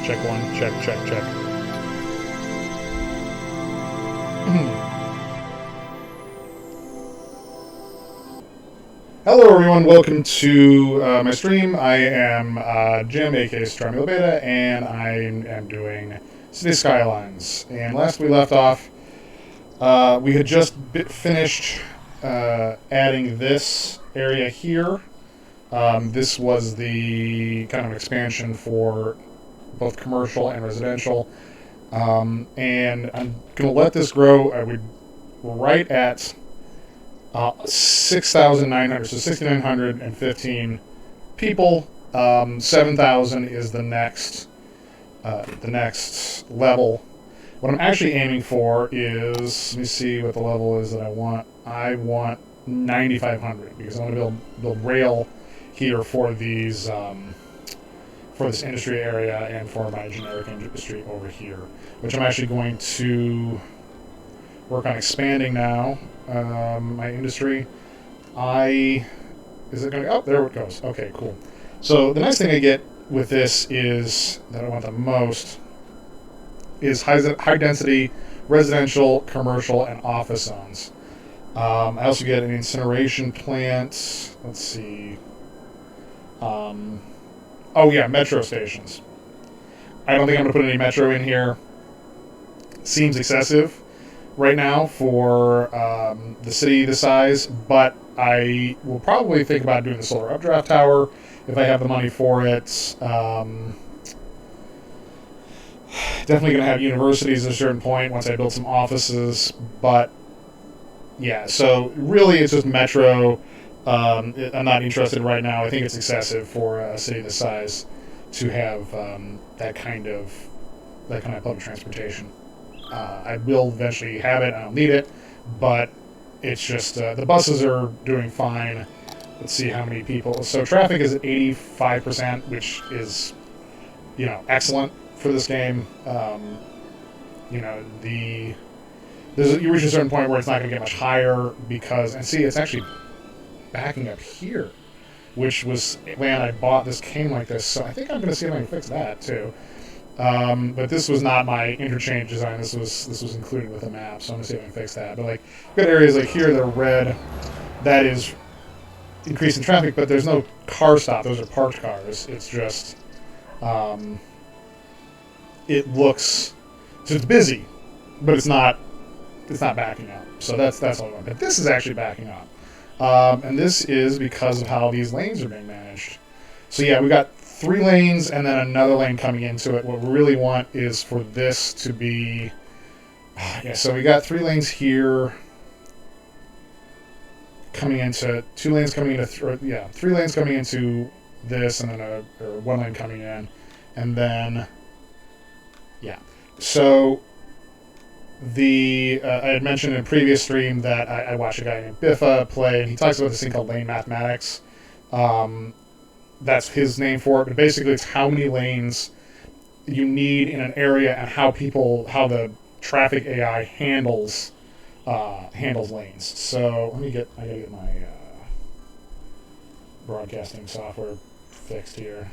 Check one. Check, check, check. Hello everyone, welcome to my stream. I am Jim, aka Streamsville Beta, and I am doing City Skylines. And last we left off, we had just finished adding this area here. This was the kind of expansion for both commercial and residential. And I'm going to let this grow. We're right at 6,900, so 6,915 people. 7,000 is the next level. What I'm actually aiming for is, let me see what the level is that I want. I want 9,500 because I want to build rail here for these for this industry area and for my generic industry over here, which I'm actually going to work on expanding now. My industry. Is it going to... Oh, there it goes. Okay, cool. So the next thing I get with this is, that I want the most, is high density residential, commercial, and office zones. I also get an incineration plant. Let's see. Oh yeah, metro stations. I don't think I'm going to put any metro in here. Seems excessive right now for the city this size, but I will probably think about doing the solar updraft tower if I have the money for it. Definitely going to have universities at a certain point once I build some offices, but yeah, so really it's just metro. I'm not interested right now. I think it's excessive for a city this size to have that kind of public transportation. I will eventually have it. I don't need it, but it's just the buses are doing fine. Let's see how many people. So traffic is at 85%, which is, excellent for this game. You reach a certain point where it's not going to get much higher because, and see, it's actually backing up here, which was land I bought. This came like this, so I think I'm going to see if I can fix that too. But this was not my interchange design. This was included with the map, so I'm gonna see if I can fix that. But like, got areas like here that are red, that is increasing traffic, but there's no car stop. Those are parked cars. It's just, it looks, so it's busy, but it's not backing up. So that's all I want. But this is actually backing up, and this is because of how these lanes are being managed. So yeah, we got 3 lanes and then another lane coming into it. What we really want is for this to be... Yeah, so we got 3 lanes here coming into... 2 lanes coming into... 3 lanes coming into this and then 1 lane coming in. And then... Yeah. So I had mentioned in a previous stream that I watched a guy named Biffa play, and he talks about this thing called lane mathematics. That's his name for it, but basically it's how many lanes you need in an area and how the traffic AI handles lanes. So I gotta get my broadcasting software fixed here.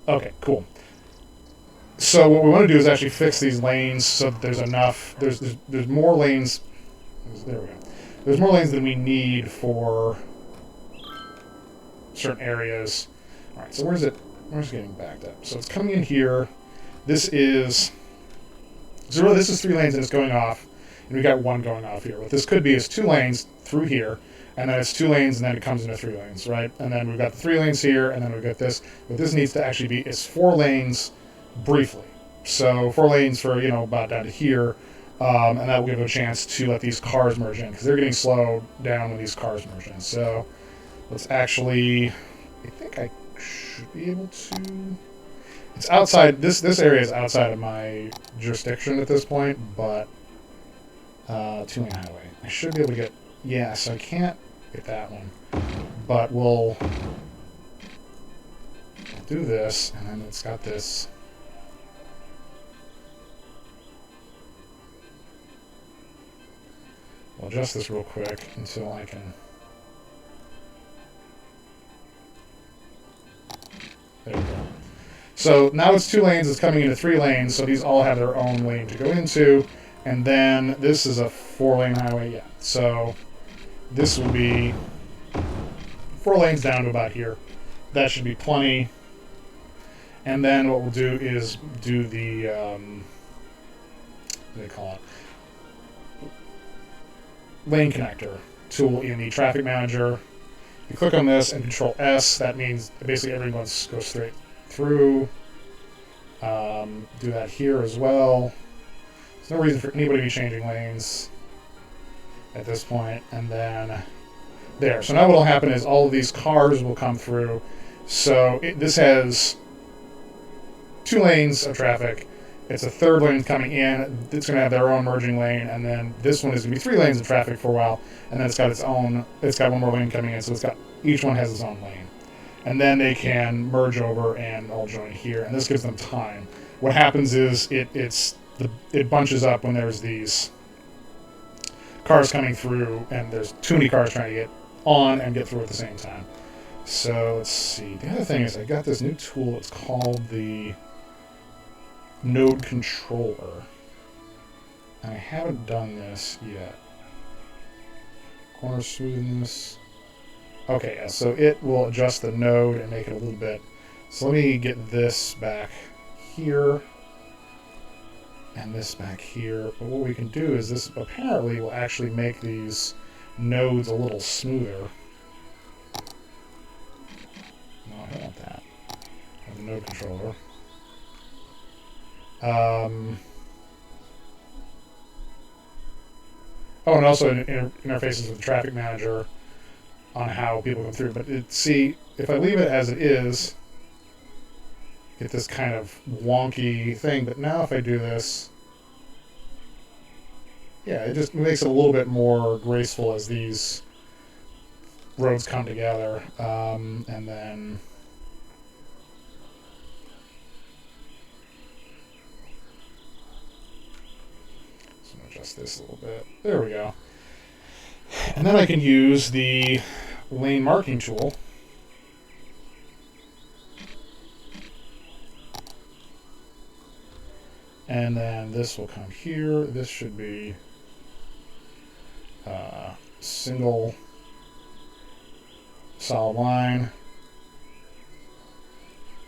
Yeah. Okay, cool. So what we want to do is actually fix these lanes so that there's enough. There's more lanes. There we go. There's more lanes than we need for certain areas. All right, so where's it getting backed up? So it's coming in here. This is 3 lanes and it's going off, and we got 1 going off here. What this could be is 2 lanes through here, and then it's 2 lanes, and then it comes into 3 lanes, right? And then we've got the 3 lanes here, and then we've got this. What this needs to actually be is 4 lanes briefly. So 4 lanes for about down to here, and that will give it a chance to let these cars merge in because they're getting slowed down when these cars merge in. So let's actually, I think I should be able to, it's outside, this area is outside of my jurisdiction at this point, but 2-lane highway. I should be able to get, yeah, so I can't get that one, but we'll do this, and then it's got this. We'll adjust this real quick until I can. There we go. So now it's 2 lanes, it's coming into 3 lanes, so these all have their own lane to go into. And then this is a 4-lane highway, yeah. So this will be 4 lanes down to about here. That should be plenty. And then what we'll do is do the, what do they call it? Lane connector tool in the traffic manager. You click on this and Control S. That means basically everything goes straight through. Do that here as well. There's no reason for anybody to be changing lanes at this point. And then there. So now what will happen is all of these cars will come through. So this has 2 lanes of traffic. It's a 3rd lane coming in. It's going to have their own merging lane, and then this one is going to be 3 lanes of traffic for a while, and then it's got its own. It's got one more lane coming in, so each one has its own lane, and then they can merge over and all join here, and this gives them time. What happens is it bunches up when there's these cars coming through, and there's too many cars trying to get on and get through at the same time. So let's see. The other thing is I got this new tool. It's called the Node Controller. I haven't done this yet. Corner smoothness. Okay, yeah, so it will adjust the node and make it a little bit. So let me get this back here and this back here. But what we can do is this apparently will actually make these nodes a little smoother. No, I don't want that. I have the node controller. Oh, and also interfaces with the traffic manager on how people come through. But see, if I leave it as it is, get this kind of wonky thing. But now if I do this, yeah, it just makes it a little bit more graceful as these roads come together. And then adjust this a little bit. There we go. And then I can use the lane marking tool. And then this will come here. This should be single solid line.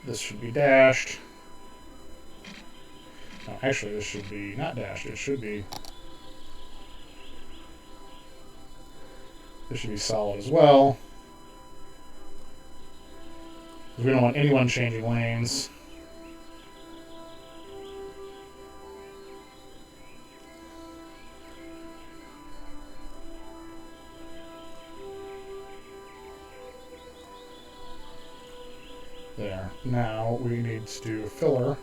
This should be dashed. No, actually, this should be not dashed. It should be. This should be solid as well. We don't want anyone changing lanes. There. Now we need to do a filler.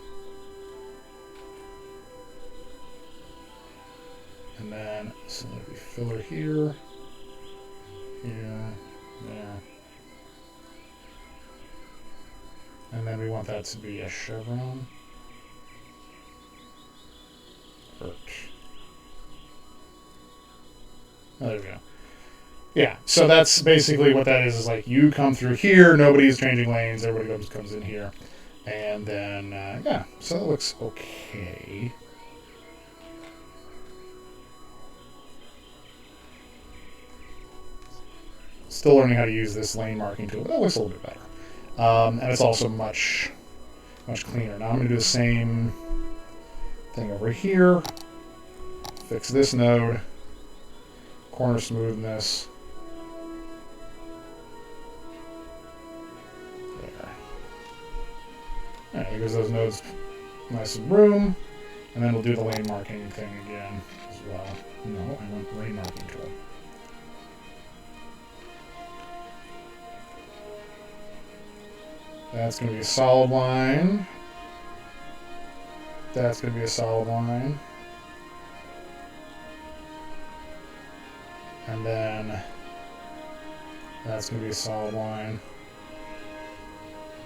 And then, so it'll be filler here. Here, there. And then we want that to be a chevron. Oh, there we go. Yeah, so that's basically what that is like you come through here, nobody's changing lanes, everybody comes in here. And then, yeah, so that looks okay. Still learning how to use this lane marking tool, but that looks a little bit better. And it's also much cleaner. Now I'm going to do the same thing over here. Fix this node. Corner smoothness. There. Alright, here goes those nodes nice and room. And then we'll do the lane marking thing again as well. No, I want the lane marking tool. That's going to be a solid line. That's going to be a solid line. And then that's going to be a solid line.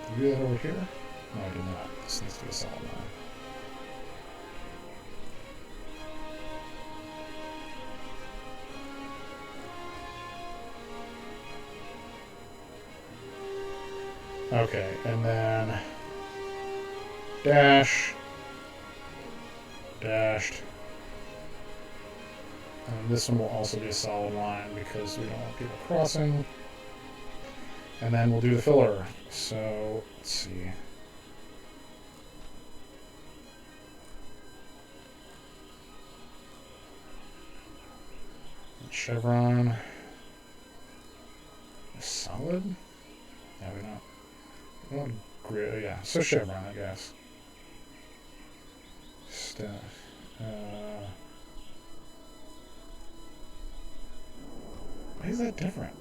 Did I do that over here? No, I did not. This needs to be a solid line. Okay, and then dash, dashed. And this one will also be a solid line because we don't want people crossing. And then we'll do the filler. So, let's see. Chevron. Solid? Yeah, we don't. Grid, yeah, so chevron, I guess. Stuff. Why is that different?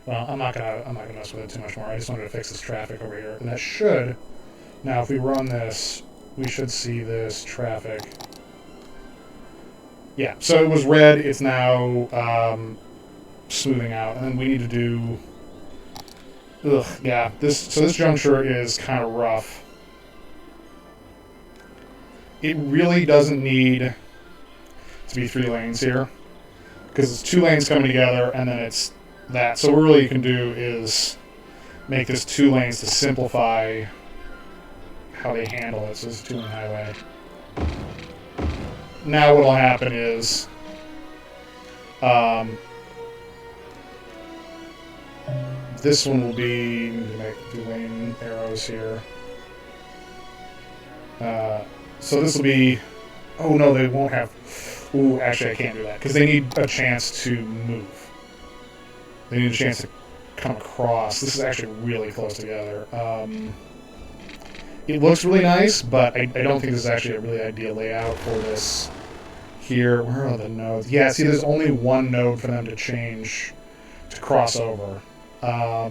Well, I'm not gonna mess with it too much more. I just wanted to fix this traffic over here, and that should. Now, if we run this, we should see this traffic. Yeah, so it was red. It's now smoothing out, and then we need to do. Ugh, yeah. This juncture is kind of rough. It really doesn't need to be 3 lanes here, because it's 2 lanes coming together, and then it's that. So what really you can do is make this 2 lanes to simplify how they handle it. So this is 2-lane highway. Now what will happen is this one will be, need to make 2-lane arrows here. So this will be, oh no, they won't have, ooh, actually I can't do that, because they need a chance to move. They need a chance to come across. This is actually really close together. It looks really nice, but I don't think this is actually a really ideal layout for this here. Where are the nodes? Yeah, see, there's only 1 node for them to change, to cross over. So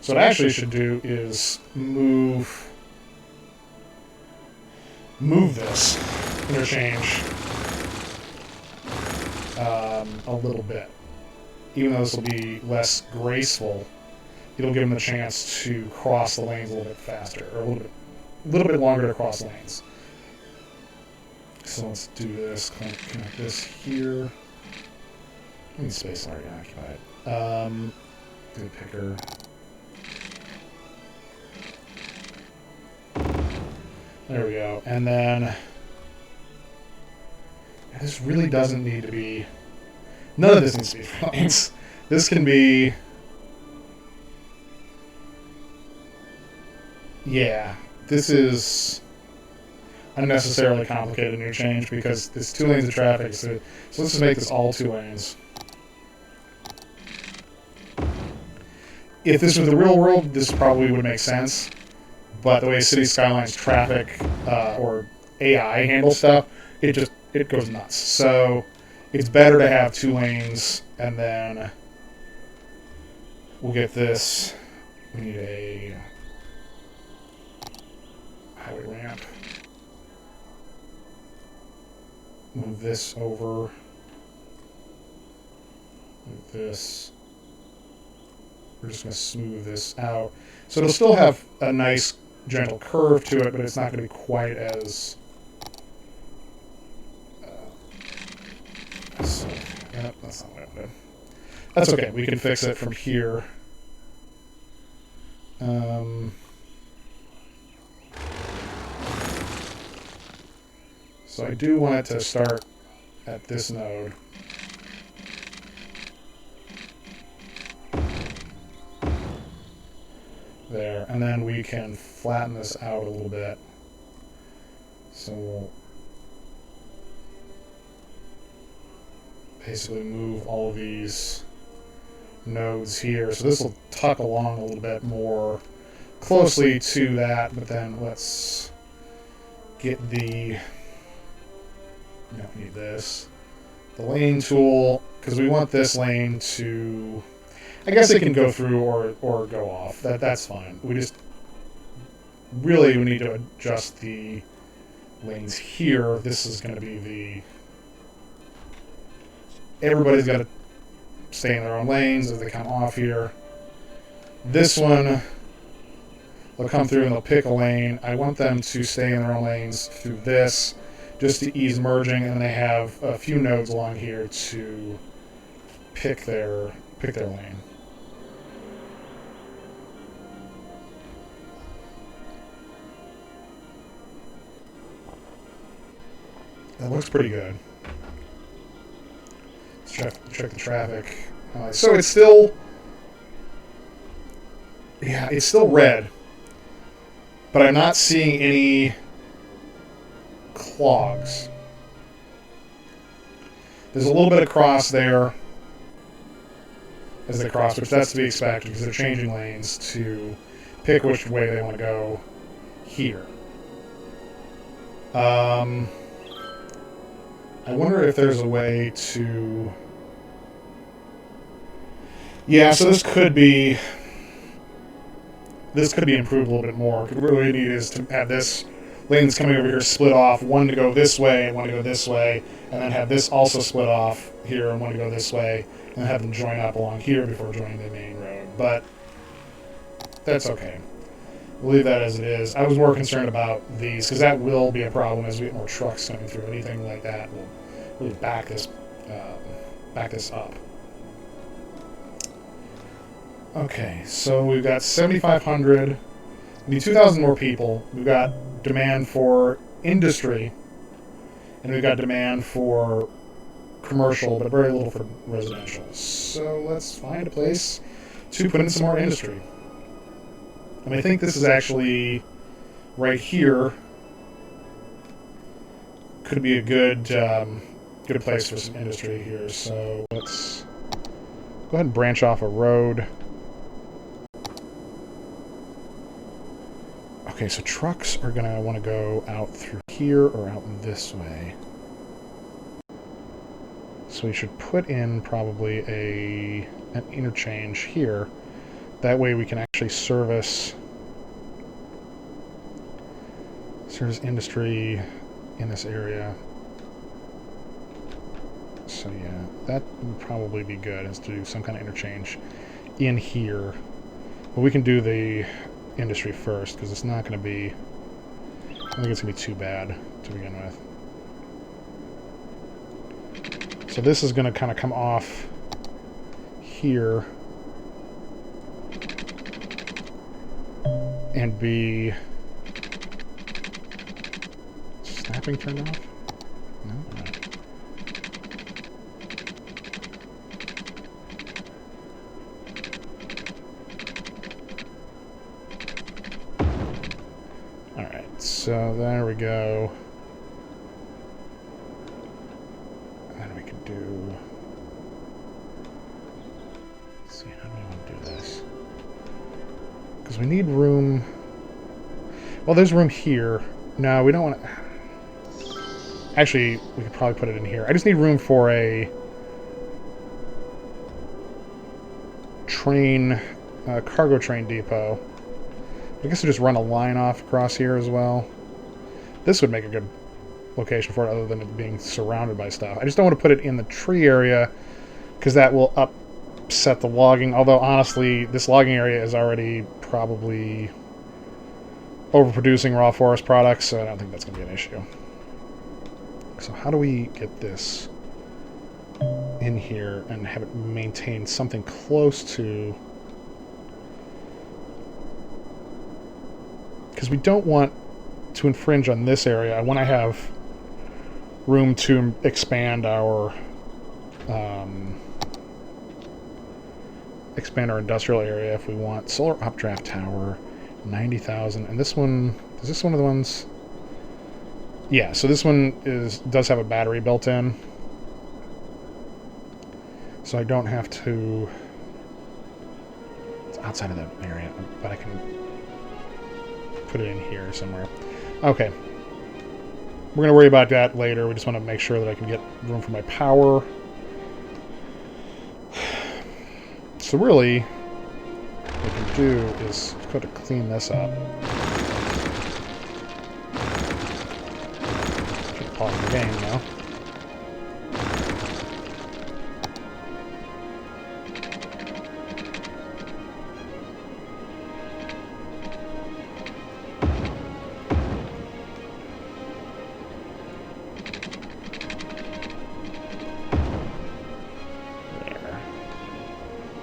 what I actually should do is move this interchange a little bit. Even though this will be less graceful, it'll give them the chance to cross the lanes a little bit faster, or a little bit longer to cross lanes. So let's do this. Connect this here. I need space already occupied. Do picker. There we go. And then this really doesn't need to be. None of this needs to be lanes. This can be. Yeah, this is unnecessarily complicated interchange because there's 2 lanes of traffic. So let's just make this all 2 lanes. If this was the real world, this probably would make sense. But the way City Skylines traffic or AI handles stuff, it goes nuts. So it's better to have 2 lanes, and then we'll get this. We need a highway ramp. Move this over. Move this. We're just going to smooth this out. So it'll still have a nice, gentle curve to it, but it's not going to be quite as... so, yep, that's not what I did. That's okay. We can fix it from here. So I do want it to start at this node. There, and then we can flatten this out a little bit. So we'll basically move all of these nodes here. So this will tuck along a little bit more closely to that, but then let's get the, we don't need this, the lane tool, because we want this lane to, I guess it can go through or go off. That's fine. We just really we need to adjust the lanes here. This is going to be the, everybody's got to stay in their own lanes as they come off here. This one, they'll come through and they'll pick a lane. I want them to stay in their own lanes through this, just to ease merging, and they have a few nodes along here to pick their lane. That looks pretty good. Let's check the traffic. So it's still... Yeah, it's still red. But I'm not seeing any clogs. There's a little bit of cross there as they cross, which that's to be expected because they're changing lanes to pick which way they want to go here. I wonder if there's a way to... Yeah, so this could be improved a little bit more. What we really need is to have this lane that's coming over here split off, one to go this way and one to go this way, and then have this also split off here and one to go this way, and have them join up along here before joining the main road. But that's okay. We'll leave that as it is. I was more concerned about these, because that will be a problem as we get more trucks coming through. Anything like that will really back this up. Okay, so we've got 7,500. We need 2,000 more people. We've got demand for industry, and we've got demand for commercial, but very little for residential. So let's find a place to put in some more industry. And I think this is actually right here could be a good place for some industry here. So let's go ahead and branch off a road. Okay, so trucks are going to want to go out through here or out this way. So we should put in probably an interchange here. That way we can actually service industry in this area. So yeah, that would probably be good, is to do some kind of interchange in here. But we can do the industry first, because it's not going to be... I don't think it's going to be too bad to begin with. So this is going to kind of come off here and be... Snapping turned off? No? Alright. Alright, so there we go. And then we can do... Let's see, how do we want to do this? Because we need room... Well, there's room here. No, we don't want to... Actually, we could probably put it in here. I just need room for a train, cargo train depot. I guess we just run a line off across here as well. This would make a good location for it, other than it being surrounded by stuff. I just don't want to put it in the tree area, because that will upset the logging. Although, honestly, this logging area is already probably overproducing raw forest products, so I don't think that's going to be an issue. So how do we get this in here and have it maintain something close to... Because we don't want to infringe on this area. I want to have room to expand our industrial area if we want. Solar updraft tower, 90,000. And this one, is this one of the ones? Yeah, so this one does have a battery built in. So I don't have to... It's outside of the area, but I can put it in here somewhere. Okay. We're going to worry about that later. We just want to make sure that I can get room for my power. So really, what we can do is go to clean this up. Pause the game now.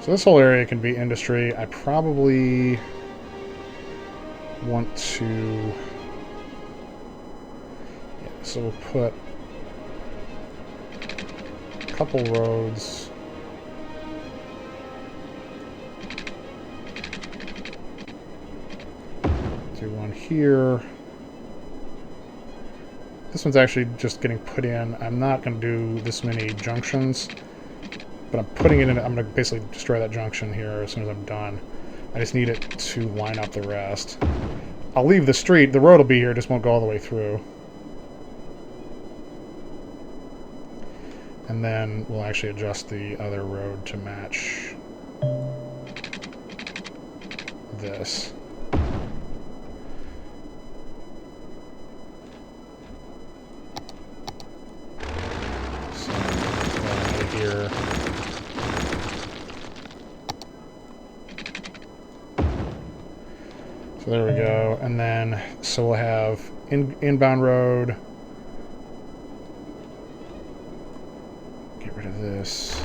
So this whole area can be industry. I probably want to... Yeah, so we'll put a couple roads. Do one here. This one's actually just getting put in. I'm not going to do this many junctions, but I'm putting it in. I'm going to basically destroy that junction here as soon as I'm done. I just need it to line up the rest. I'll leave the street. The road will be here, just won't go all the way through. And then we'll actually adjust the other road to match this. Here. So there we go, and then so we'll have inbound road. Get rid of this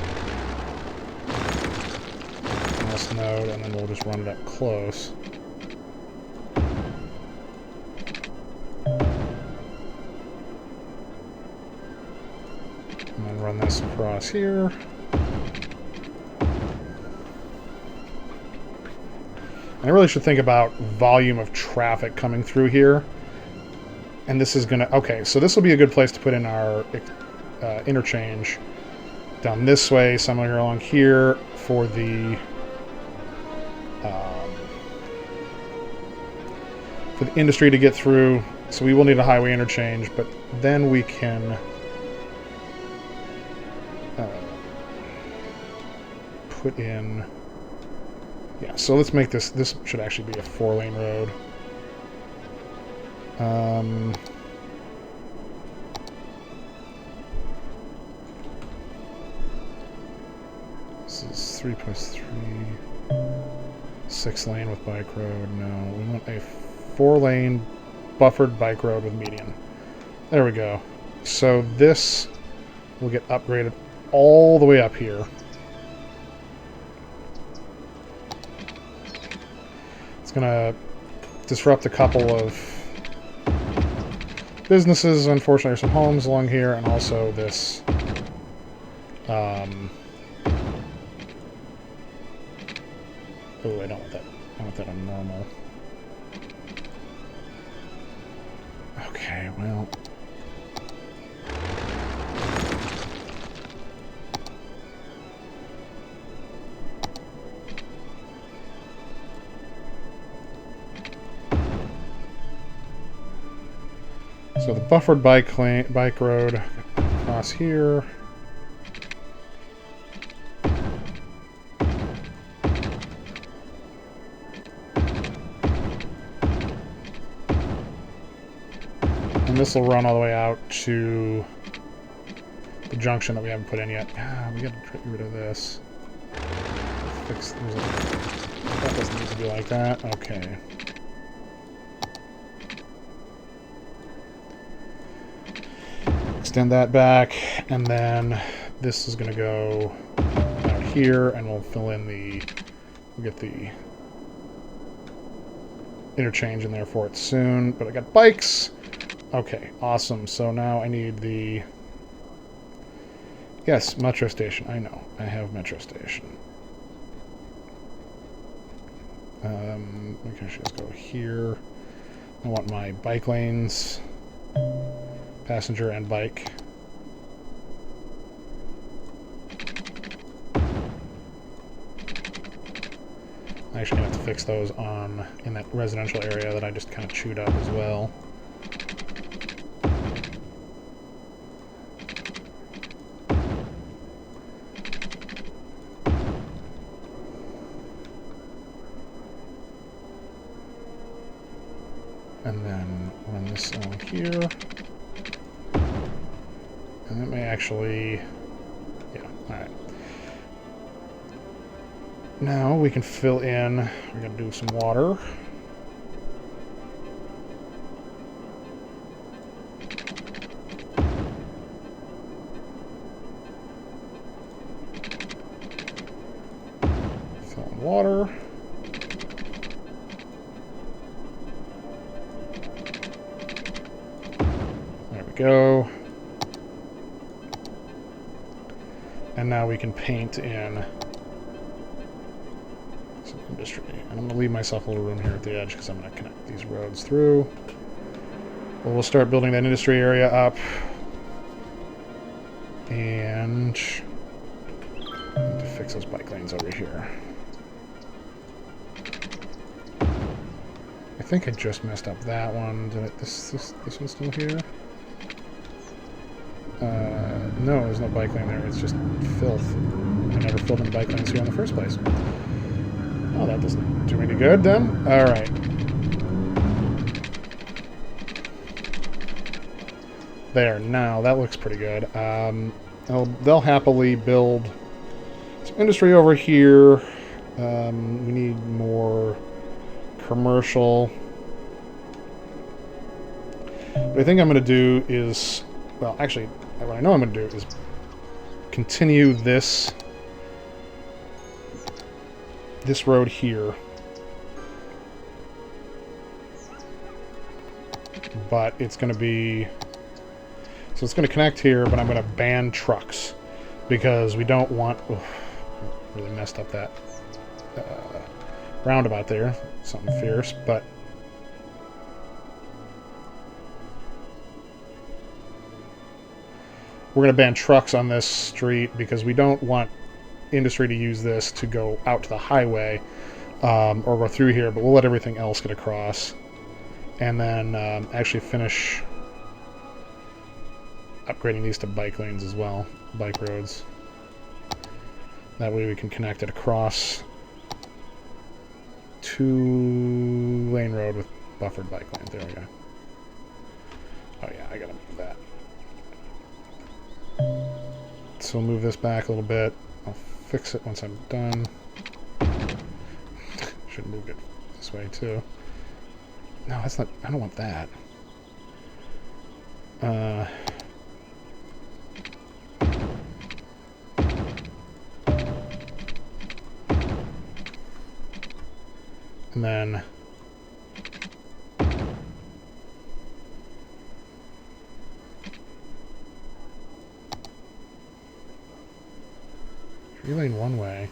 node, and then we'll just run it up close. And then run this across here. And I really should think about volume of traffic coming through here. And this is gonna... Okay, so this will be a good place to put in our interchange. Down this way, somewhere along here for the... industry to get through. So we will need a highway interchange, but then we can... put in... Yeah, so let's make this... This should actually be a 4-lane road. This is 3+3. 6-lane with bike road. No, we want a 4-lane buffered bike road with median. There we go. So this will get upgraded all the way up here. Gonna disrupt a couple of businesses. Unfortunately, there's some homes along here, and also this oh, I don't want that. I want that on normal. Okay, well. So the buffered bike road across here. And this will run all the way out to the junction that we haven't put in yet. Ah, we gotta get rid of this. Fix that doesn't need to be like that. Okay. Extend that back, and then this is going to go out here, and we'll fill in the... We'll get the interchange in there for it soon. But I got bikes! Okay, awesome. So now I need the... Yes, metro station. I know. I have metro station. We can actually just go here. I want my bike lanes. Passenger and bike. I actually have to fix those in that residential area that I just kind of chewed up as well. And then run this along here. And that may actually... Yeah, alright. Now we can fill in... We're going to do some water. water. There we go. And now we can paint in some industry. And I'm going to leave myself a little room here at the edge because I'm going to connect these roads through. But we'll start building that industry area up. And I need to fix those bike lanes over here. I think I just messed up that one. Did it, this one's still here? No, there's no bike lane there. It's just filth. I never filled in bike lanes here in the first place. Oh, that doesn't do any good then. All right. There. Now that looks pretty good. They'll happily build some industry over here. We need more commercial. What I think I'm going to do is, well, actually, what I know I'm going to do is continue this road here, but it's going to be, so it's going to connect here, but I'm going to ban trucks because we don't want, really messed up that roundabout there, something fierce, but we're going to ban trucks on this street because we don't want industry to use this to go out to the highway or go through here, but we'll let everything else get across and then actually finish upgrading these to bike lanes as well, bike roads. That way we can connect it across 2-lane road with buffered bike lanes. There we go. Oh yeah, I gotta move that. So we'll move this back a little bit. I'll fix it once I'm done. Should move it this way too. No, that's not, I don't want that. And then lane one way.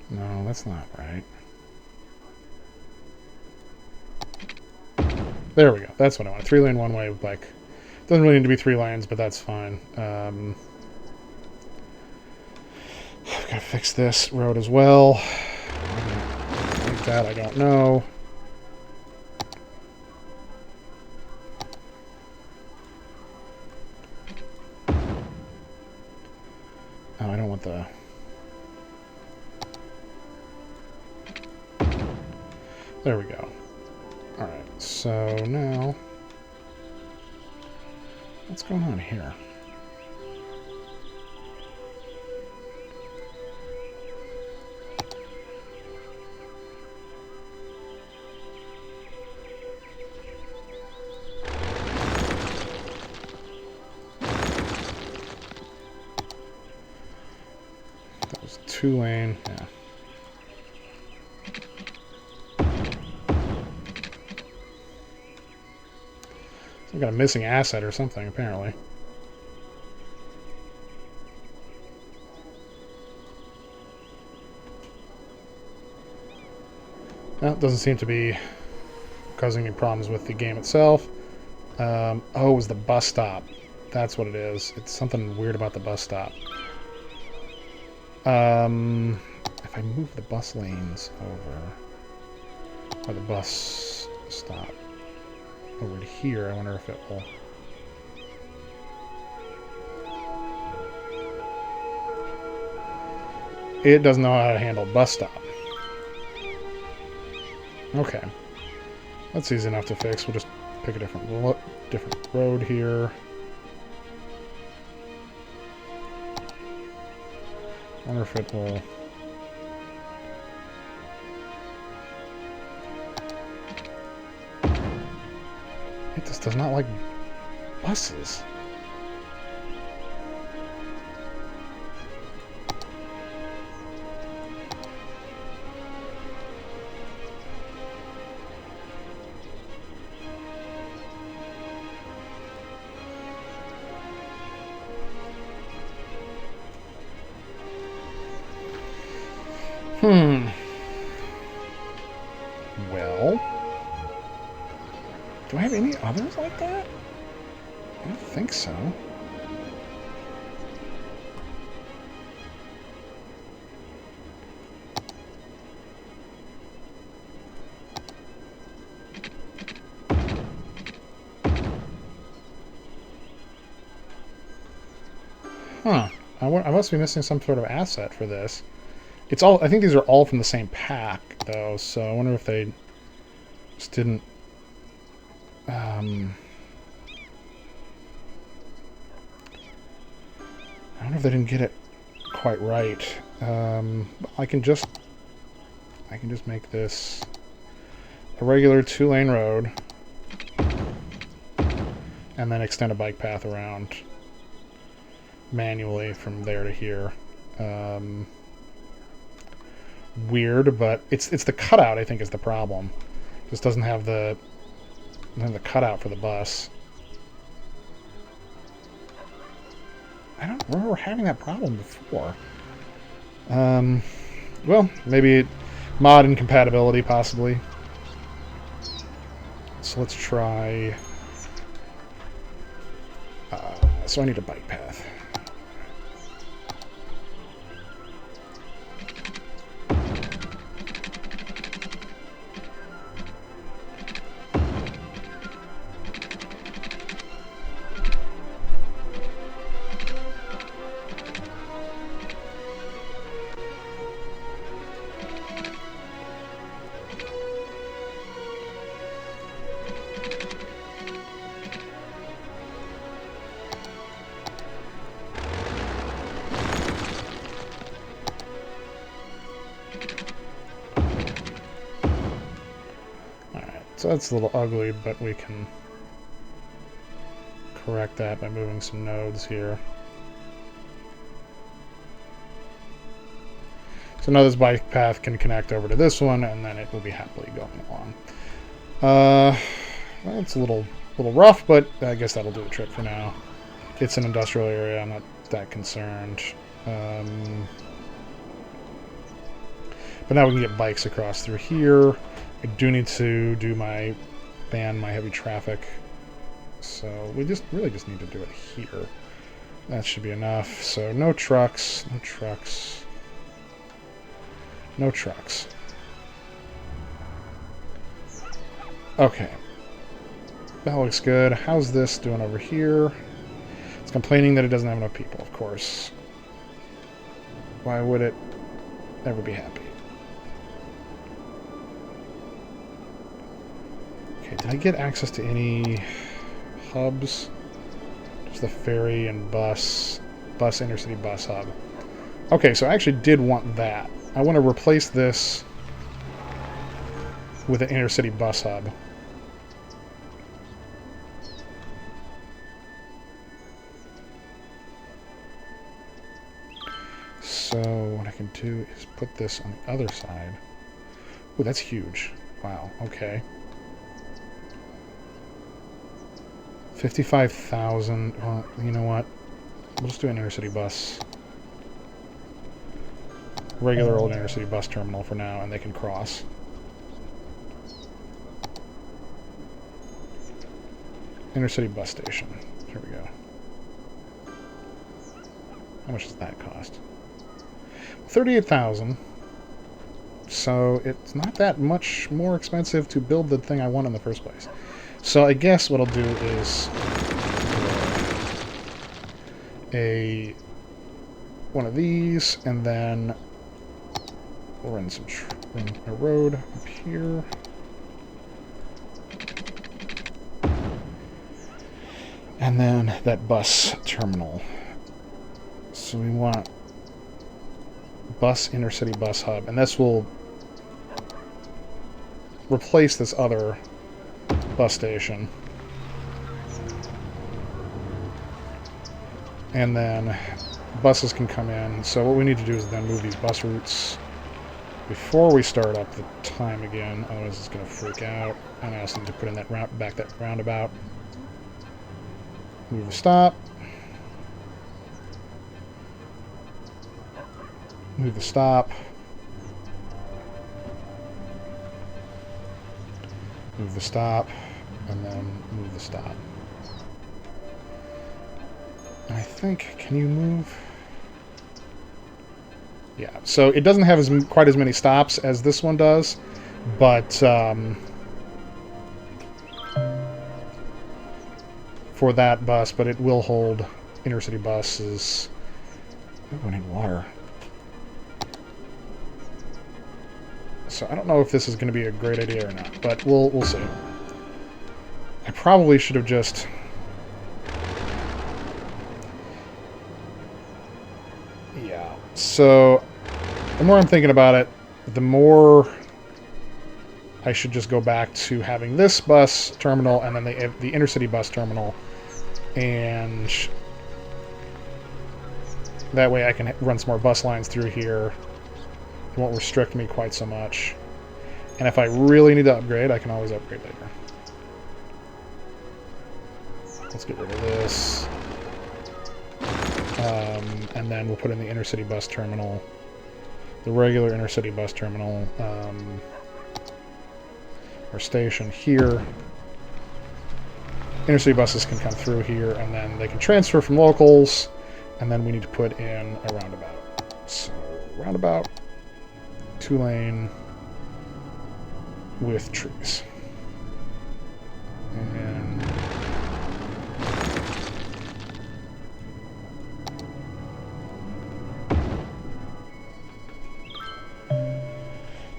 No, that's not right. There we go. That's what I want. 3-lane one way with bike. Doesn't really need to be 3 lanes, but that's fine. I've got to fix this road as well. Like that, I don't know. Oh, I don't want the... There we go. Alright, so now... What's going on here? That was 2-lane, yeah. I've got a missing asset or something, apparently. Well, it doesn't seem to be causing any problems with the game itself. Oh, it was the bus stop. That's what it is. It's something weird about the bus stop. If I move the bus lanes over, or the bus stop over to here, I wonder if it will... It doesn't know how to handle bus stop. Okay. That's easy enough to fix. We'll just pick a different road here. I wonder if it will... It just does not like buses. Well, do I have any others like that? I don't think so. Huh. I must be missing some sort of asset for this. It's all. I think these are all from the same pack, though. So I wonder if they just didn't. I wonder if they didn't get it quite right. I can just make this a regular 2-lane road, and then extend a bike path around manually from there to here. Weird, but it's the cutout I think is the problem. Just doesn't have the cutout for the bus. I don't remember having that problem before. Well, maybe mod incompatibility possibly. So let's try. So I need a bike path. So that's a little ugly, but we can correct that by moving some nodes here. So now this bike path can connect over to this one, and then it will be happily going along. Well, it's a little rough, but I guess that'll do the trick for now. It's an industrial area, I'm not that concerned. But now we can get bikes across through here. I do need to do ban my heavy traffic, so we really just need to do it here. That should be enough. So no trucks, no trucks, no trucks. Okay, that looks good. How's this doing over here? It's complaining that it doesn't have enough people, of course. Why would it ever be happy? Okay, did I get access to any hubs? Just the ferry and intercity bus hub. Okay, so I actually did want that. I want to replace this with an intercity bus hub. So what I can do is put this on the other side. Ooh, that's huge. Wow, okay. 55,000. Well, you know what? We'll just do an intercity bus. Regular old intercity bus terminal for now, and they can cross. Intercity bus station. Here we go. How much does that cost? 38,000. So it's not that much more expensive to build the thing I want in the first place. So I guess what I'll do is one of these, and then we'll run a road up here. And then that bus terminal. So we want bus intercity bus hub, and this will replace this other bus station. And then buses can come in. So what we need to do is then move these bus routes before we start up the time again, otherwise it's going to freak out. And I also need to put in that roundabout. Move the stop. Move the stop. move the stop, and then move the stop. And I think, can you move? Yeah, so it doesn't have quite as many stops as this one does, but for that bus, but it will hold intercity buses. Oh, I need water. So I don't know if this is going to be a great idea or not, but we'll see. I probably should have just... Yeah. So the more I'm thinking about it, the more I should just go back to having this bus terminal and then the intercity bus terminal, and that way I can run some more bus lines through here. It won't restrict me quite so much. And if I really need to upgrade, I can always upgrade later. Let's get rid of this. And then we'll put in the intercity bus terminal. The regular intercity bus terminal. Our station here. Intercity buses can come through here, and then they can transfer from locals, and then we need to put in a roundabout. So, roundabout, 2-lane with trees. And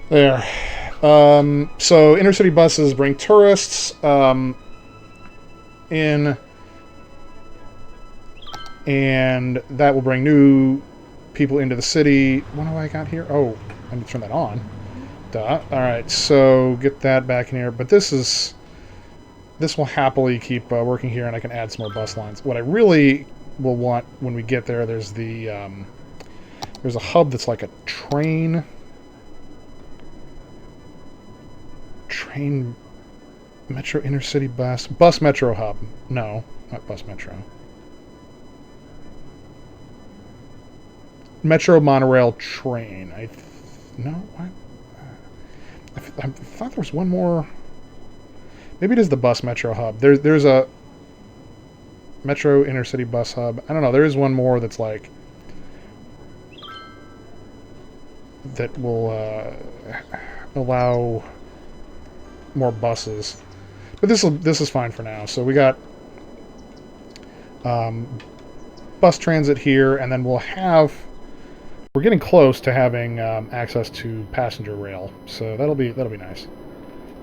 there. So intercity buses bring tourists in, and that will bring new people into the city. What have I got here? Oh, I need to turn that on. Duh. Alright, so get that back in here. But this will happily keep working here, and I can add some more bus lines. What I really will want when we get there, there's a hub that's like a train metro intercity bus metro hub. No, not bus metro. Metro monorail train. I thought there was one more. Maybe it is the bus metro hub. There's a metro intercity bus hub. I don't know. There is one more that's like that will allow more buses, but this is fine for now. So we got bus transit here, and then we're getting close to having access to passenger rail, so that'll be nice.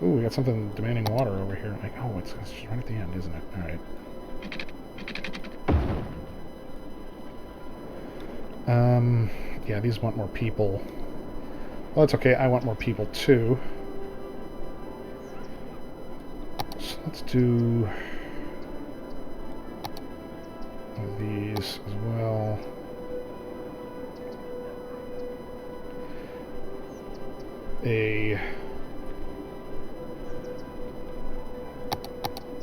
Ooh, we got something demanding water over here. Like, oh, it's just right at the end, isn't it? All right. Yeah, these want more people. Well, that's okay. I want more people too. So let's do these as well. We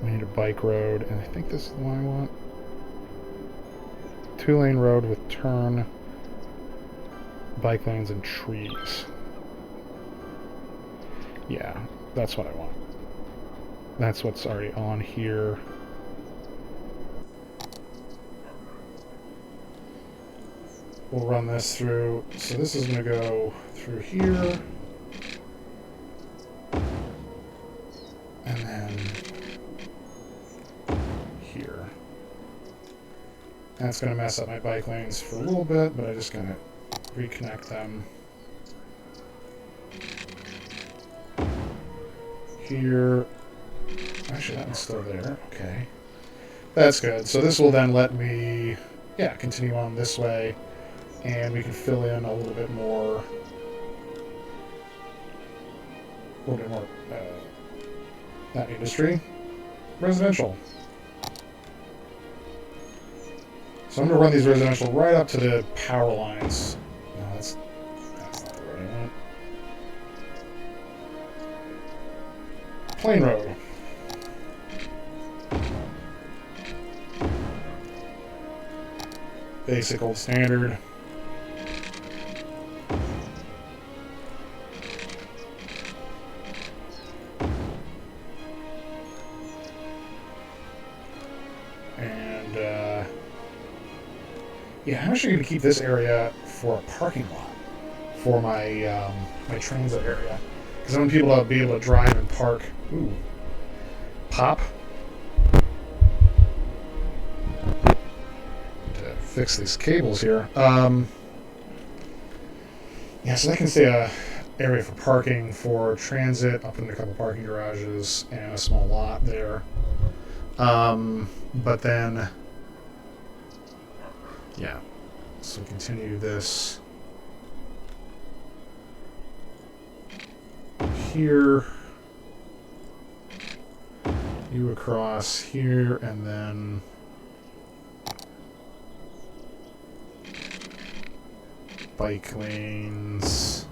need a bike road, and I think this is the one I want. 2-lane road with turn, bike lanes, and trees. Yeah, that's what I want. That's what's already on here. We'll run this through. So this is going to go through here. And then here. That's going to mess up my bike lanes for a little bit, but I'm just going to reconnect them. Here. Actually, that one's still there. Okay. That's good. So this will then let me, continue on this way, and we can fill in a little bit more, not industry, residential. So I'm going to run these residential right up to the power lines. No, that's not the right one. Plain road. Basic old standard. I'm actually going to keep this area for a parking lot for my my transit area, because I want people to be able to drive and park. Ooh, pop. To fix these cables here. Yeah, so that can stay a area for parking for transit. I'll put in a couple parking garages and a small lot there. But then, yeah, so we continue this here, you across here, and then bike lanes,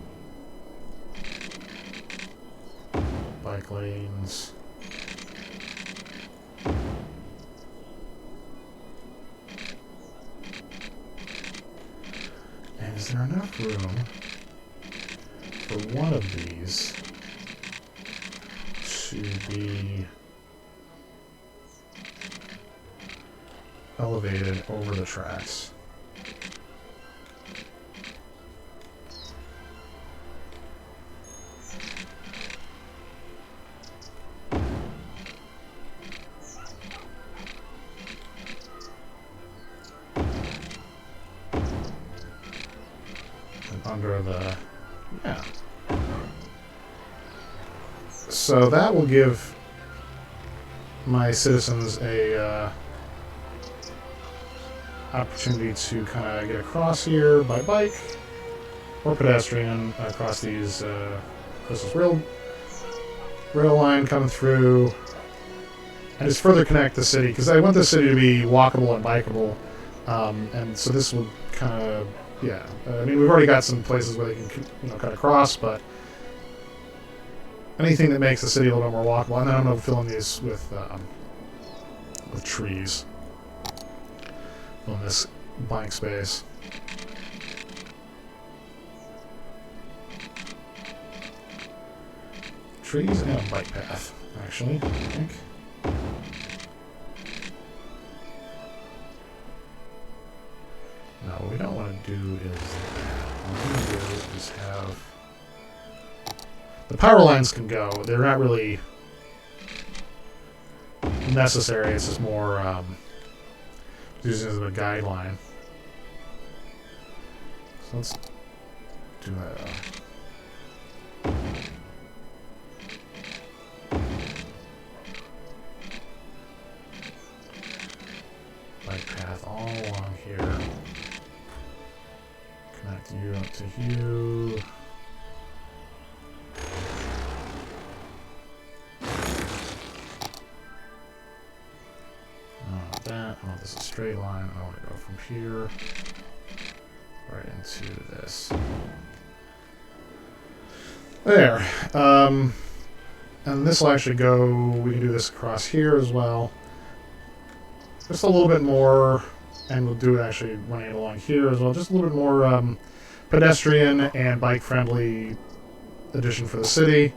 bike lanes. And is there enough room for one of these to be elevated over the tracks? Under the, yeah. So that will give my citizens a opportunity to kind of get across here by bike or pedestrian across these across this rail line coming through, and just further connect the city, because I want the city to be walkable and bikeable, and so this will kind of. Yeah, I mean, we've already got some places where they can, cut across, but anything that makes the city a little bit more walkable. And then I'm going to fill in these with trees on this blank space. Trees and a bike path, actually, I think. No, what we don't want to do is that. What we want to do is have... The power lines can go. They're not really necessary. It's just more using it as a guideline. So let's do that. Bike path all along here. Connect you up to you. That. I want this a straight line. I want to go from here right into this. There. And this will actually go. We can do this across here as well. Just a little bit more, and we'll do it actually running it along here as well. Just a little bit more pedestrian and bike-friendly addition for the city.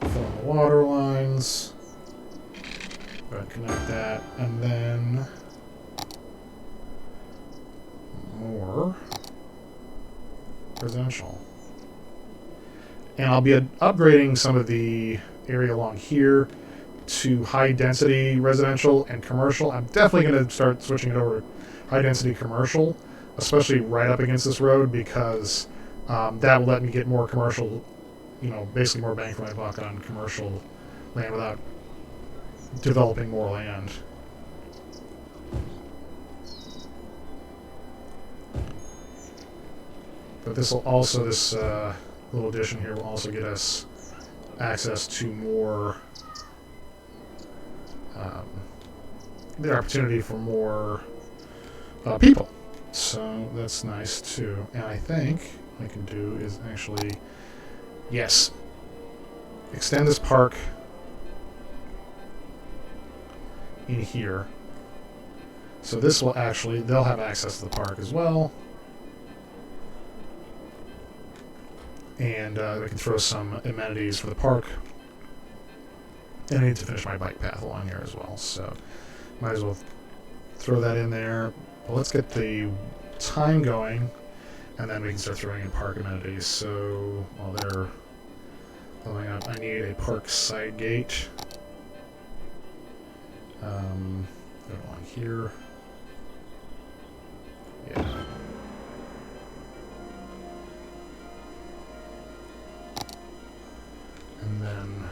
Fill in the water lines. Go ahead and connect that, and then more residential. And I'll be upgrading some of the area along here to high-density residential and commercial. I'm definitely going to start switching it over to high-density commercial, especially right up against this road, because that will let me get more commercial, basically more bang for my buck on commercial land without developing more land. But this will also, this little addition here will also get us access to more, the opportunity for more people. So that's nice too. And I think what I can do is actually, yes, extend this park in here. So this will actually, they'll have access to the park as well. And we can throw some amenities for the park And I need to finish my bike path along here as well, so might as well throw that in there. Well, let's get the time going, and then we can start throwing in park amenities. So while they're filling up, I need a park side gate. Go along here. Yeah. And then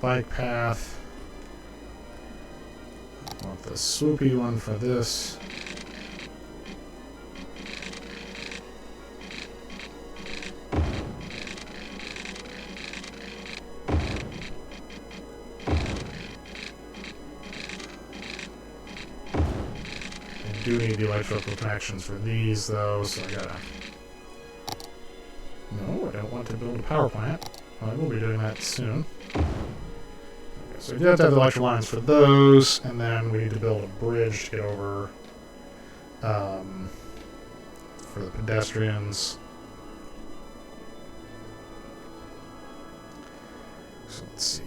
bike path. I want the swoopy one for this. I do need the electrical connections for these though, so I gotta... No, I don't want to build a power plant. I will be doing that soon. So we do have to have the electric lines for those, and then we need to build a bridge to get over for the pedestrians. So let's see,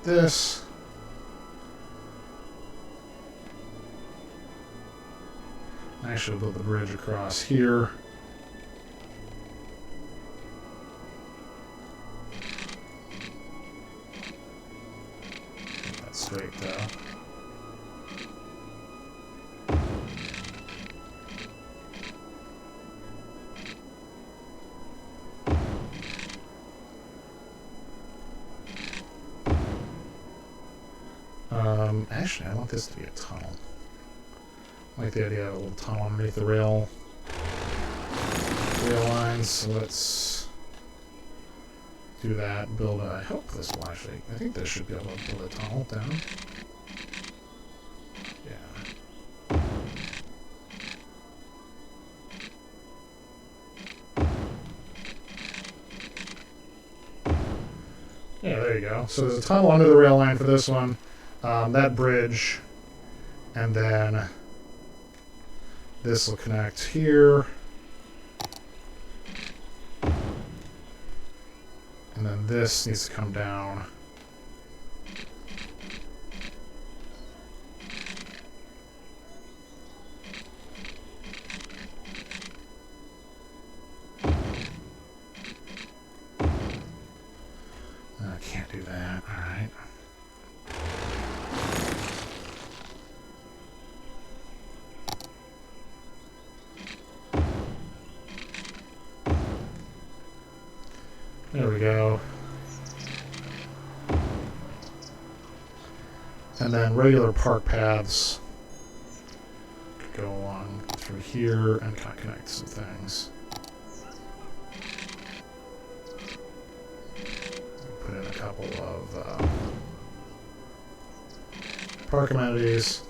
this. I should build the bridge across here. Straight though. Actually, I want this to be a tunnel. I like the idea of a little tunnel underneath the rail lines. So let's do that. Build a... I hope this will actually... I think this should be able to build a tunnel down. Yeah. Yeah, there you go. So there's a tunnel under the rail line for this one. That bridge. And then this will connect here. And then this needs to come down. I can't do that. All right. There we go. And then regular park paths could go along through here and kind of connect some things. Put in a couple of park amenities.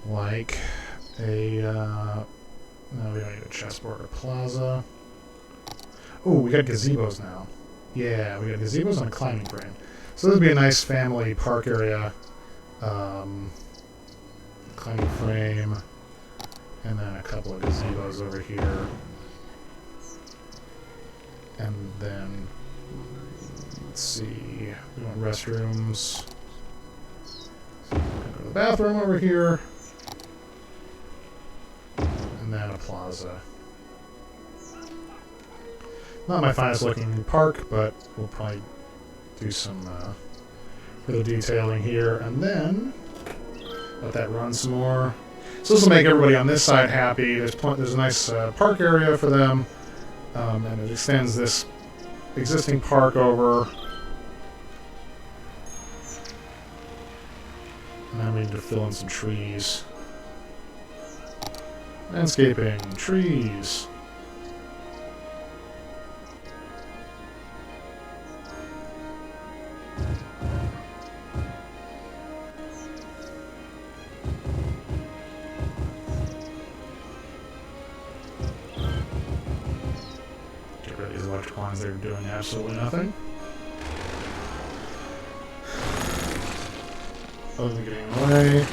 Like a, no, we don't need a chessboard or plaza. Oh, we got gazebos now. Yeah, we got gazebos and a climbing frame. So this would be a nice family park area. Climbing frame, and then a couple of gazebos over here. And then, let's see, we want restrooms. So go to the bathroom over here. And then a plaza. Not my finest looking park, but we'll probably do some further detailing here. And then let that run some more. So this will make everybody on this side happy. There's a nice park area for them. And it extends this existing park over. And then we need to fill in some trees. Landscaping, trees. pipelines that are doing absolutely nothing. Other than getting in the way.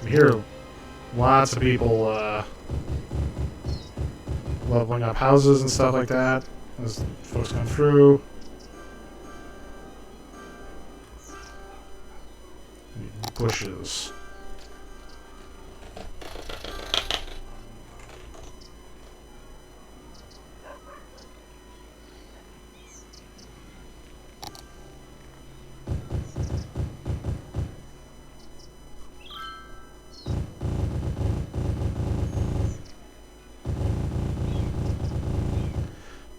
I hear lots of people leveling up houses and stuff like that as folks come through. Bushes.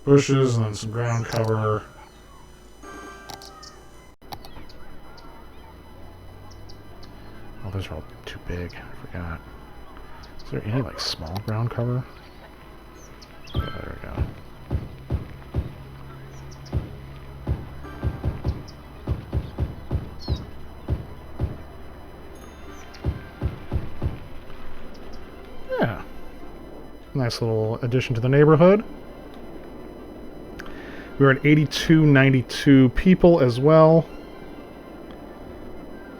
Bushes and then some ground cover. Oh, those are all too big. I forgot. Is there any, like, small ground cover? Yeah, there we go. Yeah. Nice little addition to the neighborhood. We're at 8292 people as well.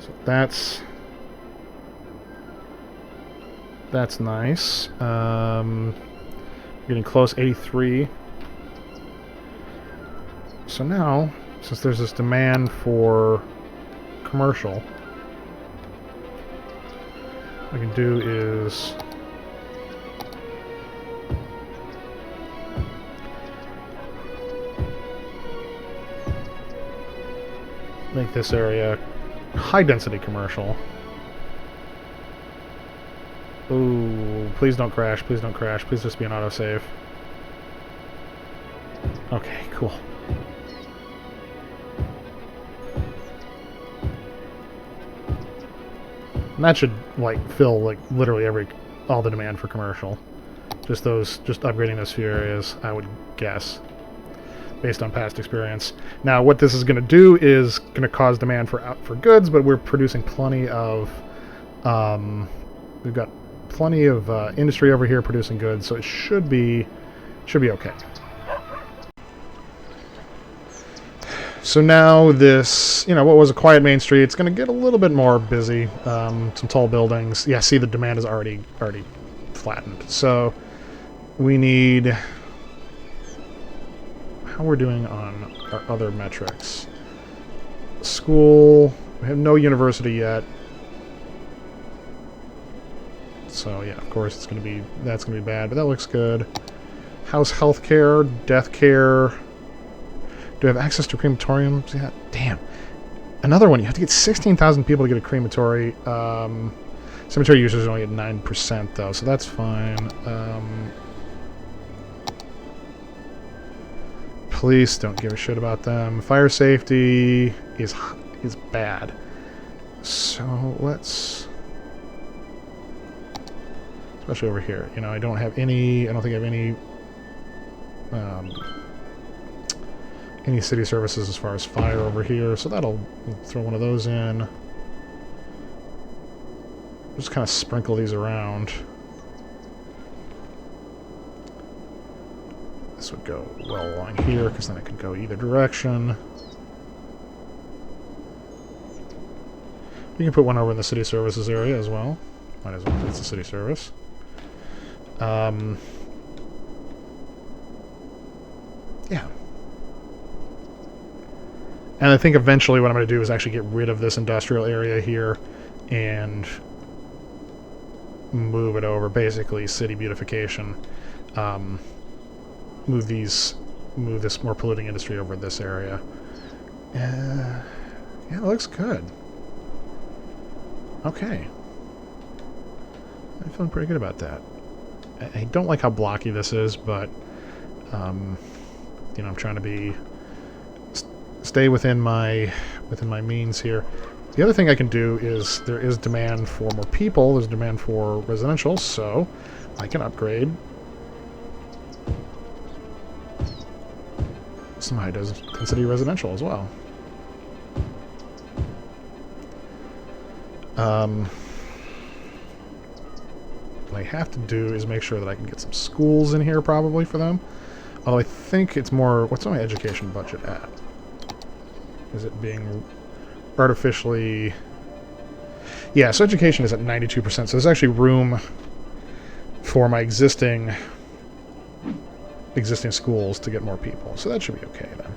So that's nice. Getting close, 83. So now, since there's this demand for commercial, what I can do is make this area high density commercial. Ooh, please don't crash, please don't crash, please just be an autosave. Okay, cool. And that should, like, fill, like, literally all the demand for commercial. Just upgrading those few areas, I would guess, based on past experience. Now, what this is going to do is going to cause demand for goods, but we're producing plenty of, we've got plenty of industry over here producing goods, so it should be okay. So now this, what was a quiet main street, it's going to get a little bit more busy. Some tall buildings. Yeah, see, the demand is already flattened. So we need, how we're doing on our other metrics. School, we have no university yet. So yeah, of course that's gonna be bad, but that looks good. House healthcare, death care. Do we have access to crematoriums? Yeah, damn. Another one, you have to get 16,000 people to get a crematory. Cemetery users only get 9% though, so that's fine. Police, don't give a shit about them. Fire safety is bad. So let's, especially over here. I don't think I have any city services as far as fire over here, so we'll throw one of those in. Just kind of sprinkle these around. This would go well along here, because then it could go either direction. You can put one over in the city services area as well. Might as well, it's a city service. Yeah. And I think eventually what I'm going to do is actually get rid of this industrial area here and move it over, basically city beautification. Move this more polluting industry over this area. Yeah, it looks good. Okay. I'm feeling pretty good about that. I don't like how blocky this is, but I'm trying to stay within my means here. The other thing I can do is there is demand for more people. There's demand for residential, so I can upgrade some high-density residential as well. What I have to do is make sure that I can get some schools in here probably for them. Although I think it's more... What's my education budget at? Is it being artificially... Yeah, so education is at 92%, so there's actually room for my existing schools to get more people. So that should be okay then.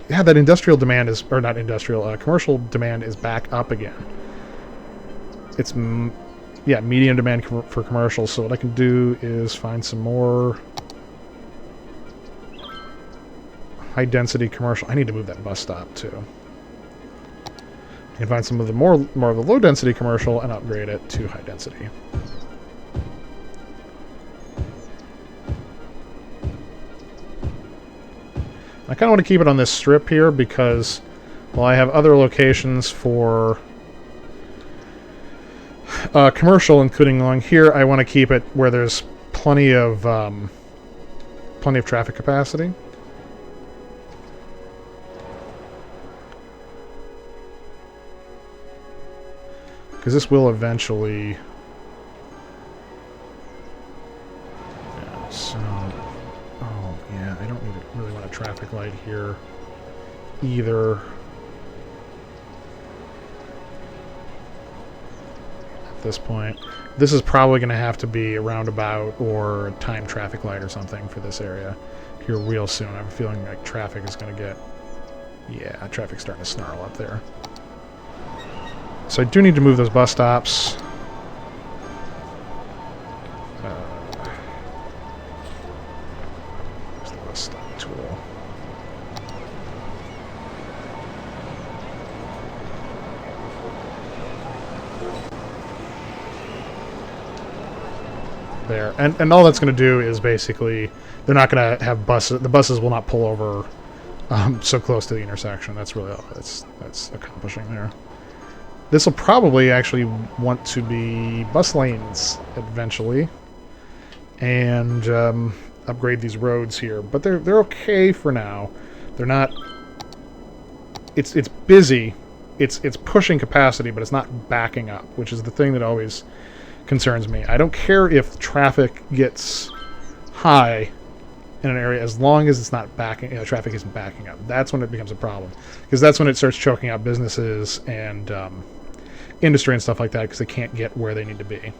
Yeah, that industrial demand is... Or not industrial, commercial demand is back up again. It's... Yeah, medium demand for commercials. So what I can do is find some more high-density commercial. I need to move that bus stop, too. I can find some of the more of the low-density commercial and upgrade it to high-density. I kind of want to keep it on this strip here because, well, I have other locations for commercial, including along here. I want to keep it where there's plenty of traffic capacity. Because this will eventually... Yeah, so... Oh, yeah, I don't really want a traffic light here either. At this point. This is probably going to have to be a roundabout or a timed traffic light or something for this area here real soon. I have a feeling like traffic is going to get... Yeah, traffic's starting to snarl up there. So I do need to move those bus stops. Where's the bus stop tool? There. And all that's going to do is basically, they're not going to have buses. The buses will not pull over so close to the intersection. That's really all that's accomplishing there. This will probably actually want to be bus lanes eventually, and upgrade these roads here. But they're okay for now. They're not. It's busy. It's pushing capacity, but it's not backing up, which is the thing that always concerns me. I don't care if traffic gets high in an area as long as it's not backing. Traffic isn't backing up. That's when it becomes a problem, because that's when it starts choking out businesses and industry and stuff like that, because they can't get where they need to be.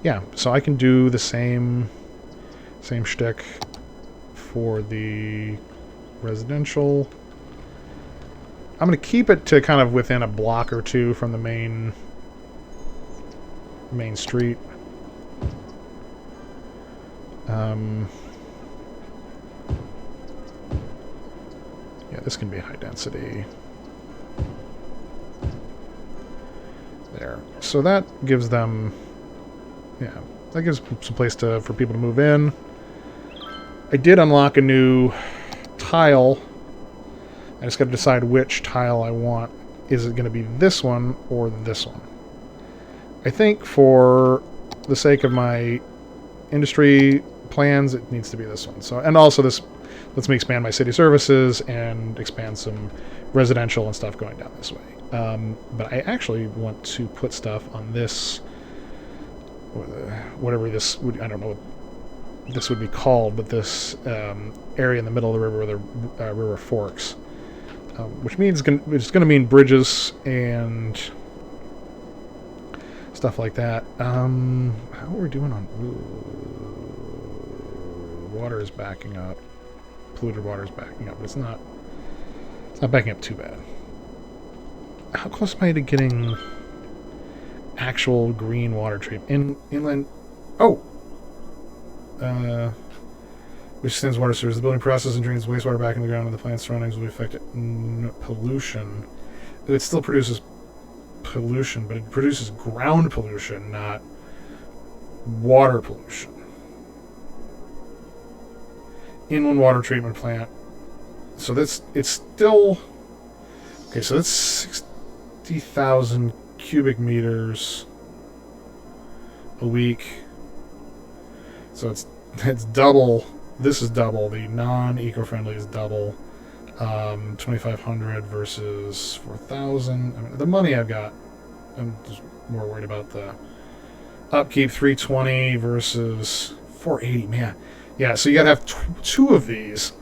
Yeah, so I can do the same shtick for the residential. I'm going to keep it to kind of within a block or two from the main street. Yeah, this can be high density. There. So that gives them... Yeah, that gives some place for people to move in. I did unlock a new tile. I just got to decide which tile I want. Is it going to be this one or this one? I think for the sake of my industry plans, it needs to be this one. So, and also this lets me expand my city services and expand some residential and stuff going down this way. But I actually want to put stuff on this, whatever this would, I don't know what this would be called, but this area in the middle of the river where the river forks, which means it's going to mean bridges and stuff like that. How are we doing on... Ooh, water is backing up. Polluted water is backing up, but it's not backing up too bad. How close am I to getting actual green water treatment? Inland... Oh! Which sends water sewers. The building process and drains wastewater back in the ground, and the plant surroundings will be affected. Pollution. It still produces pollution, but it produces ground pollution, not water pollution. Inland water treatment plant. So it's still... Okay, so that's 60,000 cubic meters. a week. So it's double. This is double. The non-eco-friendly is double. 2,500 versus 4,000. I mean, the money I've got, I'm just more worried about the upkeep. 320 versus 480. Man, yeah. So you gotta have two of these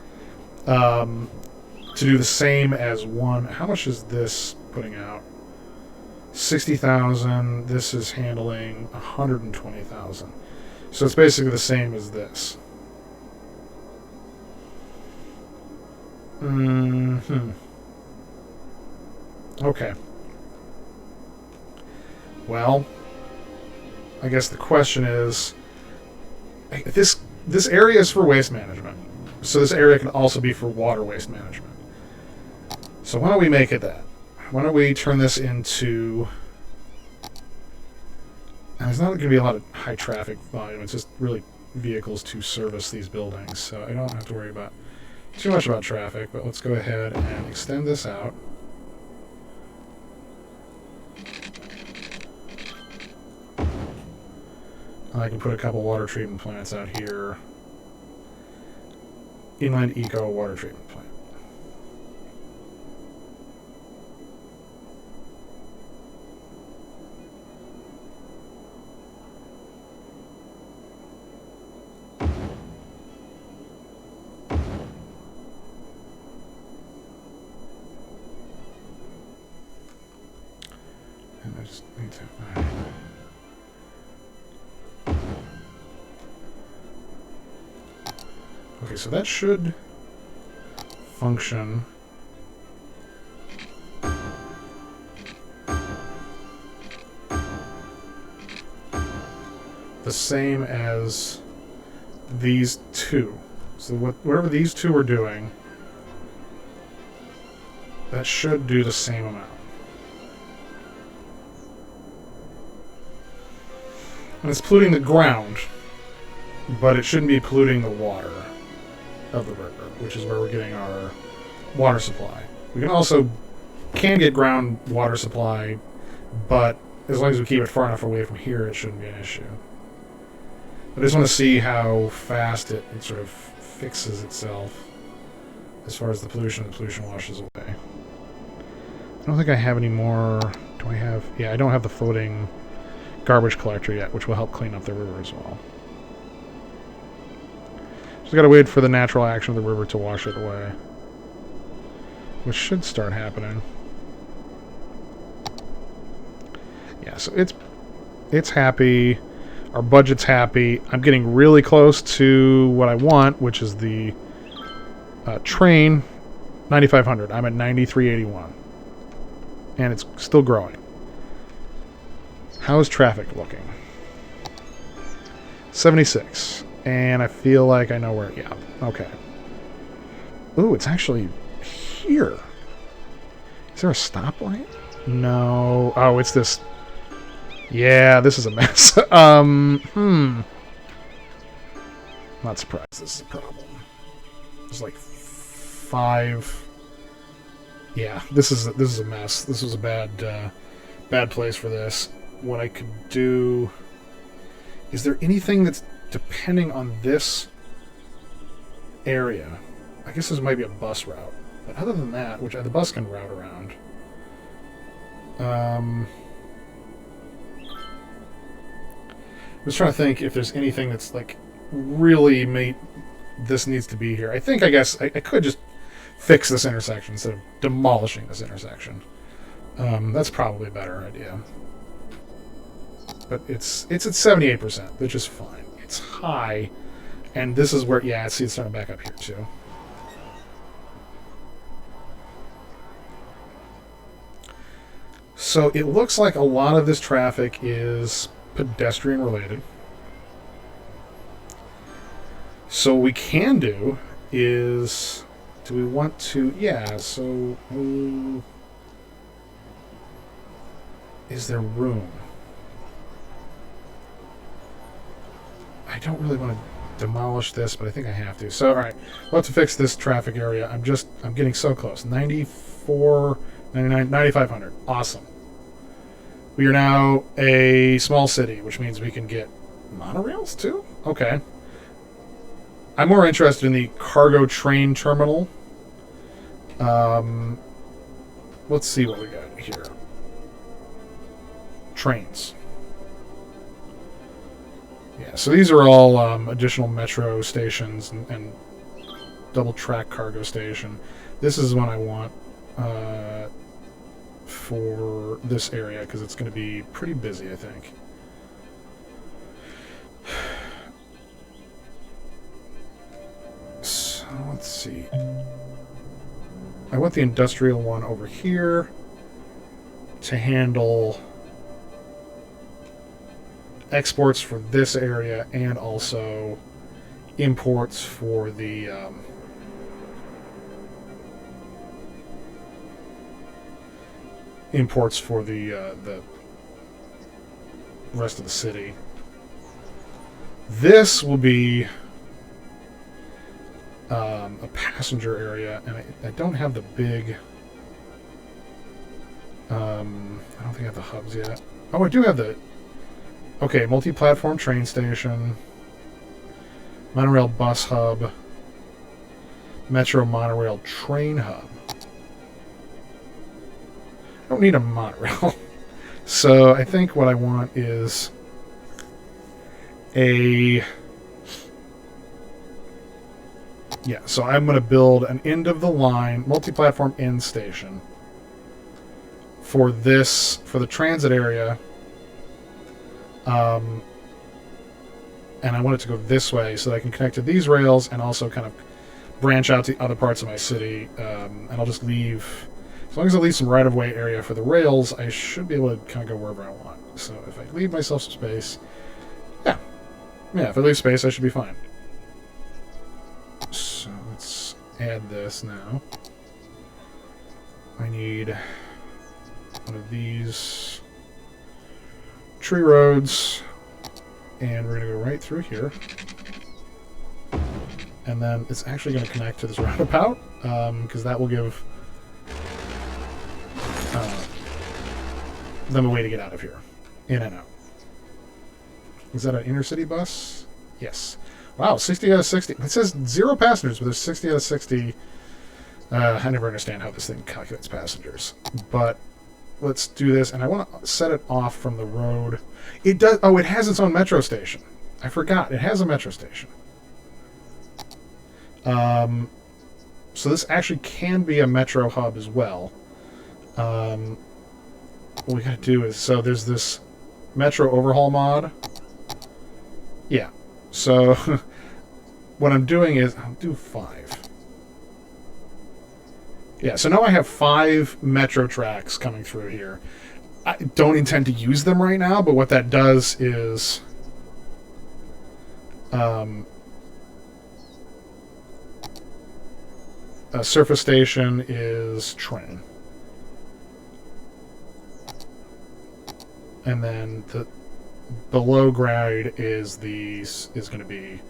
to do the same as one. How much is this putting out? 60,000. This is handling 120,000. So it's basically the same as this. Okay. Well, I guess the question is, this area is for waste management, so this area can also be for water waste management. So why don't we make it that? Why don't we turn this into... And there's not going to be a lot of high traffic volume. It's just really vehicles to service these buildings, so I don't have to worry about too much about traffic. But let's go ahead and extend this out. I can put a couple water treatment plants out here. Inland Eco water treatment plant. And I just need to... Okay, so that should function. The same as these two. So whatever these two are doing, that should do the same amount. And it's polluting the ground, but it shouldn't be polluting the water of the river, which is where we're getting our water supply. We can get ground water supply, but as long as we keep it far enough away from here, it shouldn't be an issue. I just want to see how fast it sort of fixes itself as far as the pollution washes away. I don't think I have any more. Do I have... Yeah, I don't have the floating garbage collector yet, which will help clean up the river as well. Just gotta wait for the natural action of the river to wash it away, which should start happening. Yeah, so it's happy. Our budget's happy. I'm getting really close to what I want, which is the train, 9,500. I'm at 9,381, and it's still growing. How's traffic looking? 76. And I feel like I know where... Yeah, okay. Ooh, it's actually here. Is there a stoplight? No. Oh, it's this... Yeah, this is a mess. Not surprised this is a problem. There's like 5... Yeah, this is a mess. This was a bad place for this. What I could do... Is there anything that's depending on this area? I guess this might be a bus route. But other than that, which the bus can route around. I was trying to think if there's anything that's like really this needs to be here. I guess I could just fix this intersection instead of demolishing this intersection. That's probably a better idea. But it's at 78%, which is fine. It's high, and this is where, yeah, see, it's starting back up here too. So it looks like a lot of this traffic is pedestrian related. So what we can do is, do we want to, yeah, so, is there room? I don't really want to demolish this, but I think I have to. So, all right, we'll have to fix this traffic area. I'm getting so close. 94, 99, 9,500. Awesome. We are now a small city, which means we can get monorails too? Okay. I'm more interested in the cargo train terminal. Let's see what we got here. Trains. Yeah, so these are all additional metro stations and double track cargo station. This is one I want for this area because it's going to be pretty busy, I think. So let's see. I want the industrial one over here to handle exports for this area and also imports for the the rest of the city. This will be a passenger area, and I don't have the big. I don't think I have the hubs yet. Oh, I do have the. Okay, multi-platform train station, monorail bus hub, metro monorail train hub. I don't need a monorail. So I think what I want is a... Yeah, so I'm going to build an end-of-the-line multi-platform end station for this, for the transit area. And I want it to go this way so that I can connect to these rails and also kind of branch out to other parts of my city. And I'll just leave, as long as I leave some right-of-way area for the rails, I should be able to kind of go wherever I want. So if I leave myself some space, yeah, if I leave space, I should be fine. So let's add this now. I need one of these tree roads, and we're going to go right through here. And then it's actually going to connect to this roundabout, because that will give them a way to get out of here. In and out. Is that an inner-city bus? Yes. Wow, 60 out of 60. It says 0 passengers, but there's 60 out of 60. I never understand how this thing calculates passengers. But let's do this, and I want to set it off from the road. It does. Oh, it has its own metro station. I forgot. It has a metro station. So this actually can be a metro hub as well. What we got to do is, so there's this metro overhaul mod. Yeah. So what I'm doing is, I'll do 5. Yeah, so now I have 5 metro tracks coming through here. I don't intend to use them right now, but what that does is a surface station is train. And then the below grade is going to be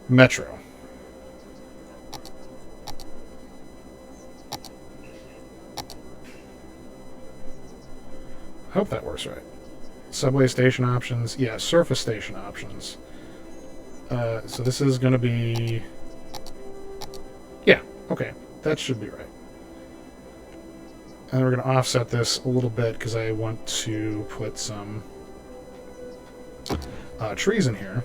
metro. I hope that works right. Subway station options. Yeah, surface station options. So this is going to be... Yeah, okay. That should be right. And we're going to offset this a little bit because I want to put some trees in here.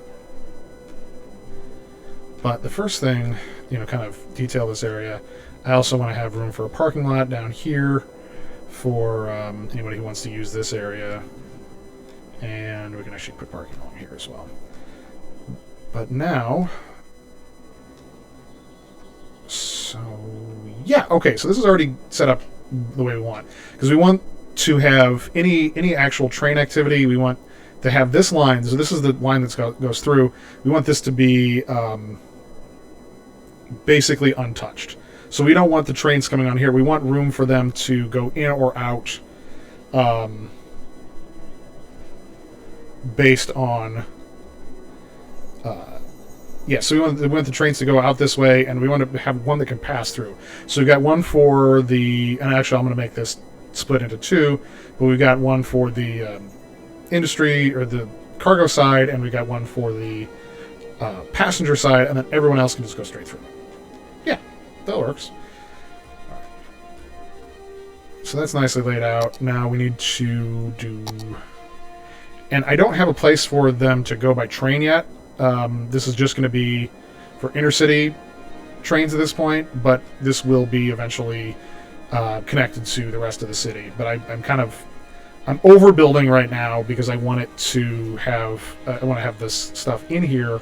But the first thing, kind of detail this area. I also want to have room for a parking lot down here for anybody who wants to use this area. And we can actually put parking along here as well. But now... So, yeah, okay, so this is already set up the way we want. Because we want to have any actual train activity, we want to have this line, so this is the line that goes through, we want this to be basically untouched. So we don't want the trains coming on here, we want room for them to go in or out based on... yeah, so we want the trains to go out this way, and we want to have one that can pass through. So we've got one for the... And actually, I'm going to make this split into two, but we've got one for the industry or the cargo side, and we got one for the passenger side, and then everyone else can just go straight through. Yeah, that works. All right. So that's nicely laid out. Now we need to do... And I don't have a place for them to go by train yet. This is just going to be for intercity trains at this point, but this will be eventually connected to the rest of the city. But I'm overbuilding right now because I want it to have I want to have this stuff in here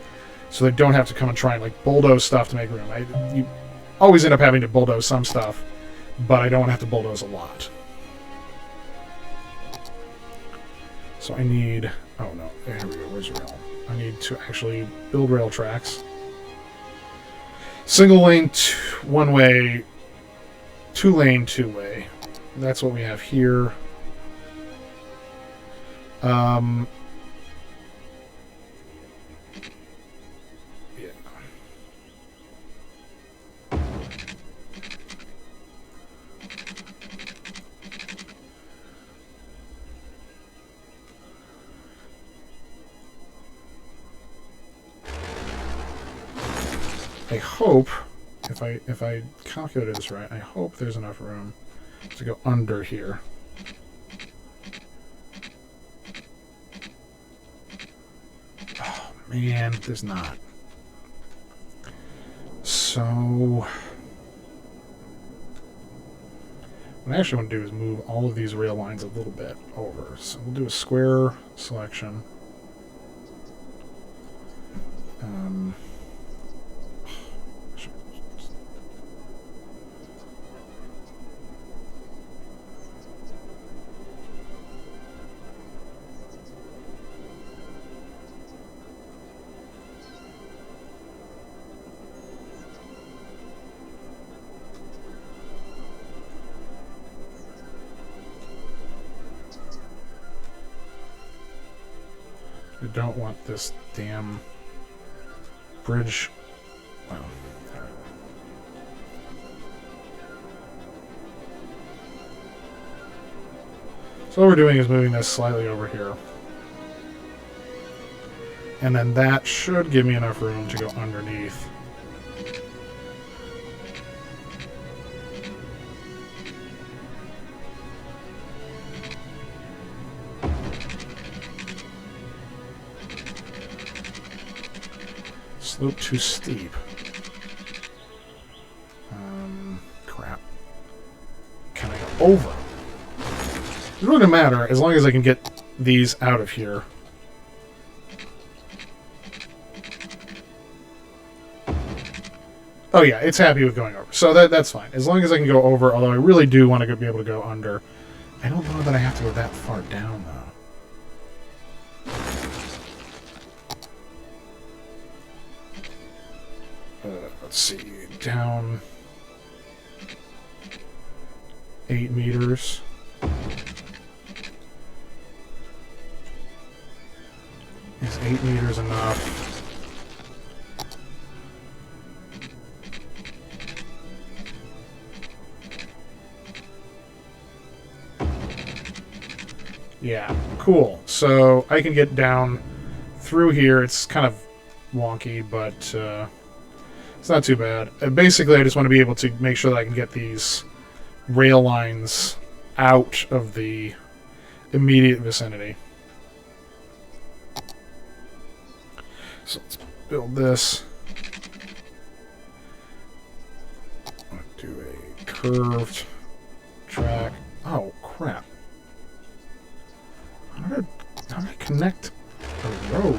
so they don't have to come and try and like bulldoze stuff to make room. You always end up having to bulldoze some stuff, but I don't want to have to bulldoze a lot. So I need... Oh no, there we go, where's rail? I need to actually build rail tracks. Single lane, one way, 2-lane, 2-way. That's what we have here. Yeah. I hope, if I calculated this right, I hope there's enough room to go under here. Oh man, there's not. So what I actually want to do is move all of these rail lines a little bit over. So we'll do a square selection. I don't want this damn bridge. Well, so what we're doing is moving this slightly over here. And then that should give me enough room to go underneath. Slope too steep. Crap. Can I go over? It really doesn't matter as long as I can get these out of here. Oh yeah, it's happy with going over. So that's fine. As long as I can go over, although I really do want to be able to go under. I don't know that I have to go that far down, though. Let's see, down 8 meters. Is 8 meters enough? Yeah, cool. So I can get down through here. It's kind of wonky, but it's not too bad. Basically, I just want to be able to make sure that I can get these rail lines out of the immediate vicinity. So let's build this. I'm going to do a curved track. Oh, crap. How did I connect a road?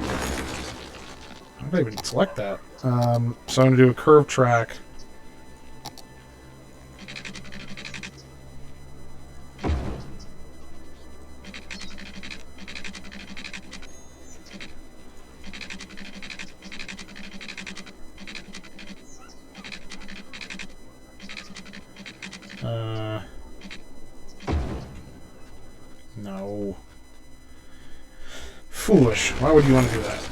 How did I even select that? So I'm going to do a curved track. No. Foolish. Why would you want to do that?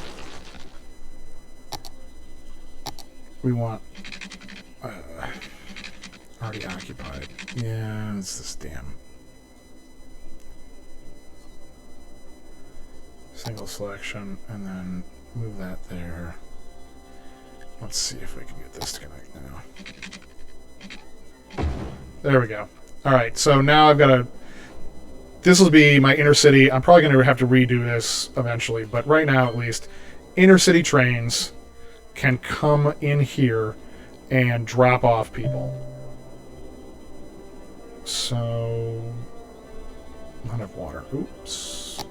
We want already occupied. Yeah, it's this damn. Single selection, and then move that there. Let's see if we can get this to connect now. There we go. Alright, so now I've got to... This will be my inner city. I'm probably going to have to redo this eventually, but right now at least, inner city trains can come in here and drop off people. So... Not enough water. Oops.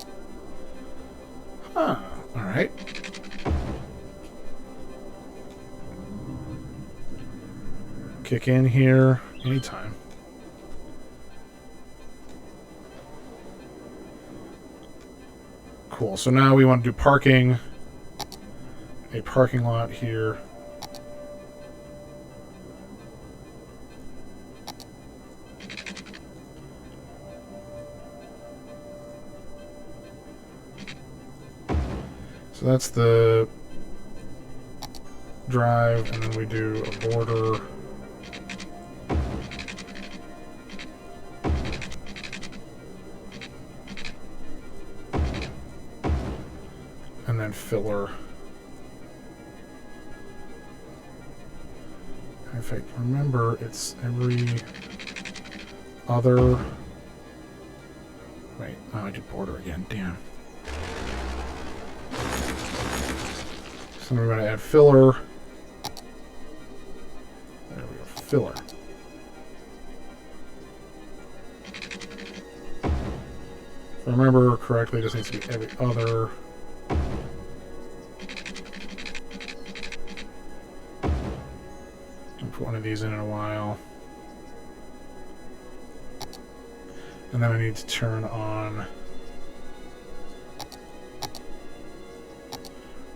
Huh. Alright. Kick in here anytime. Cool. So now we want to do parking. A parking lot here. So that's the drive, and then we do a border. And then filler. If I remember, it's every other... Wait, oh, I did border again, damn. So we're going to add filler. There we go, filler. If I remember correctly, this needs to be every other... Put one of these in a while. And then I need to turn on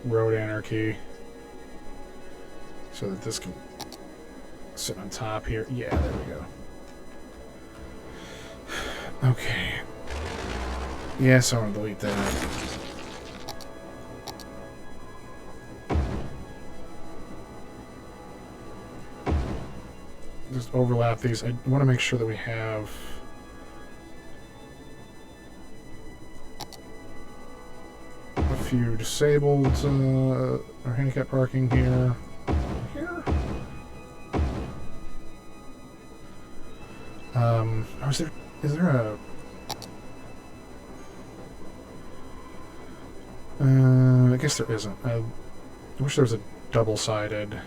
road anarchy so that this can sit on top here. Yeah, there we go. Okay. Yes, I want to delete that. Just overlap these. I want to make sure that we have a few disabled or handicap parking here. Is there a I guess there isn't. I wish there was a double-sided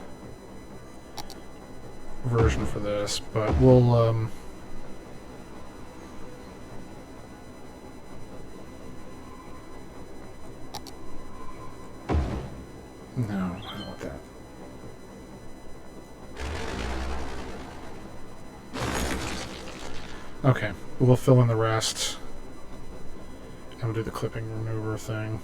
version for this, but we'll no, I don't want that. Okay, we'll fill in the rest and we'll do the clipping remover thing.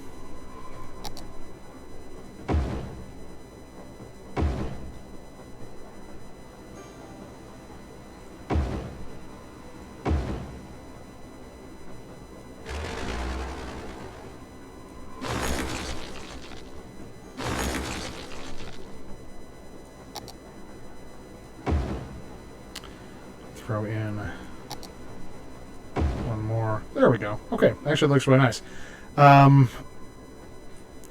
Throw in one more. There we go. Okay, actually it looks really nice. Now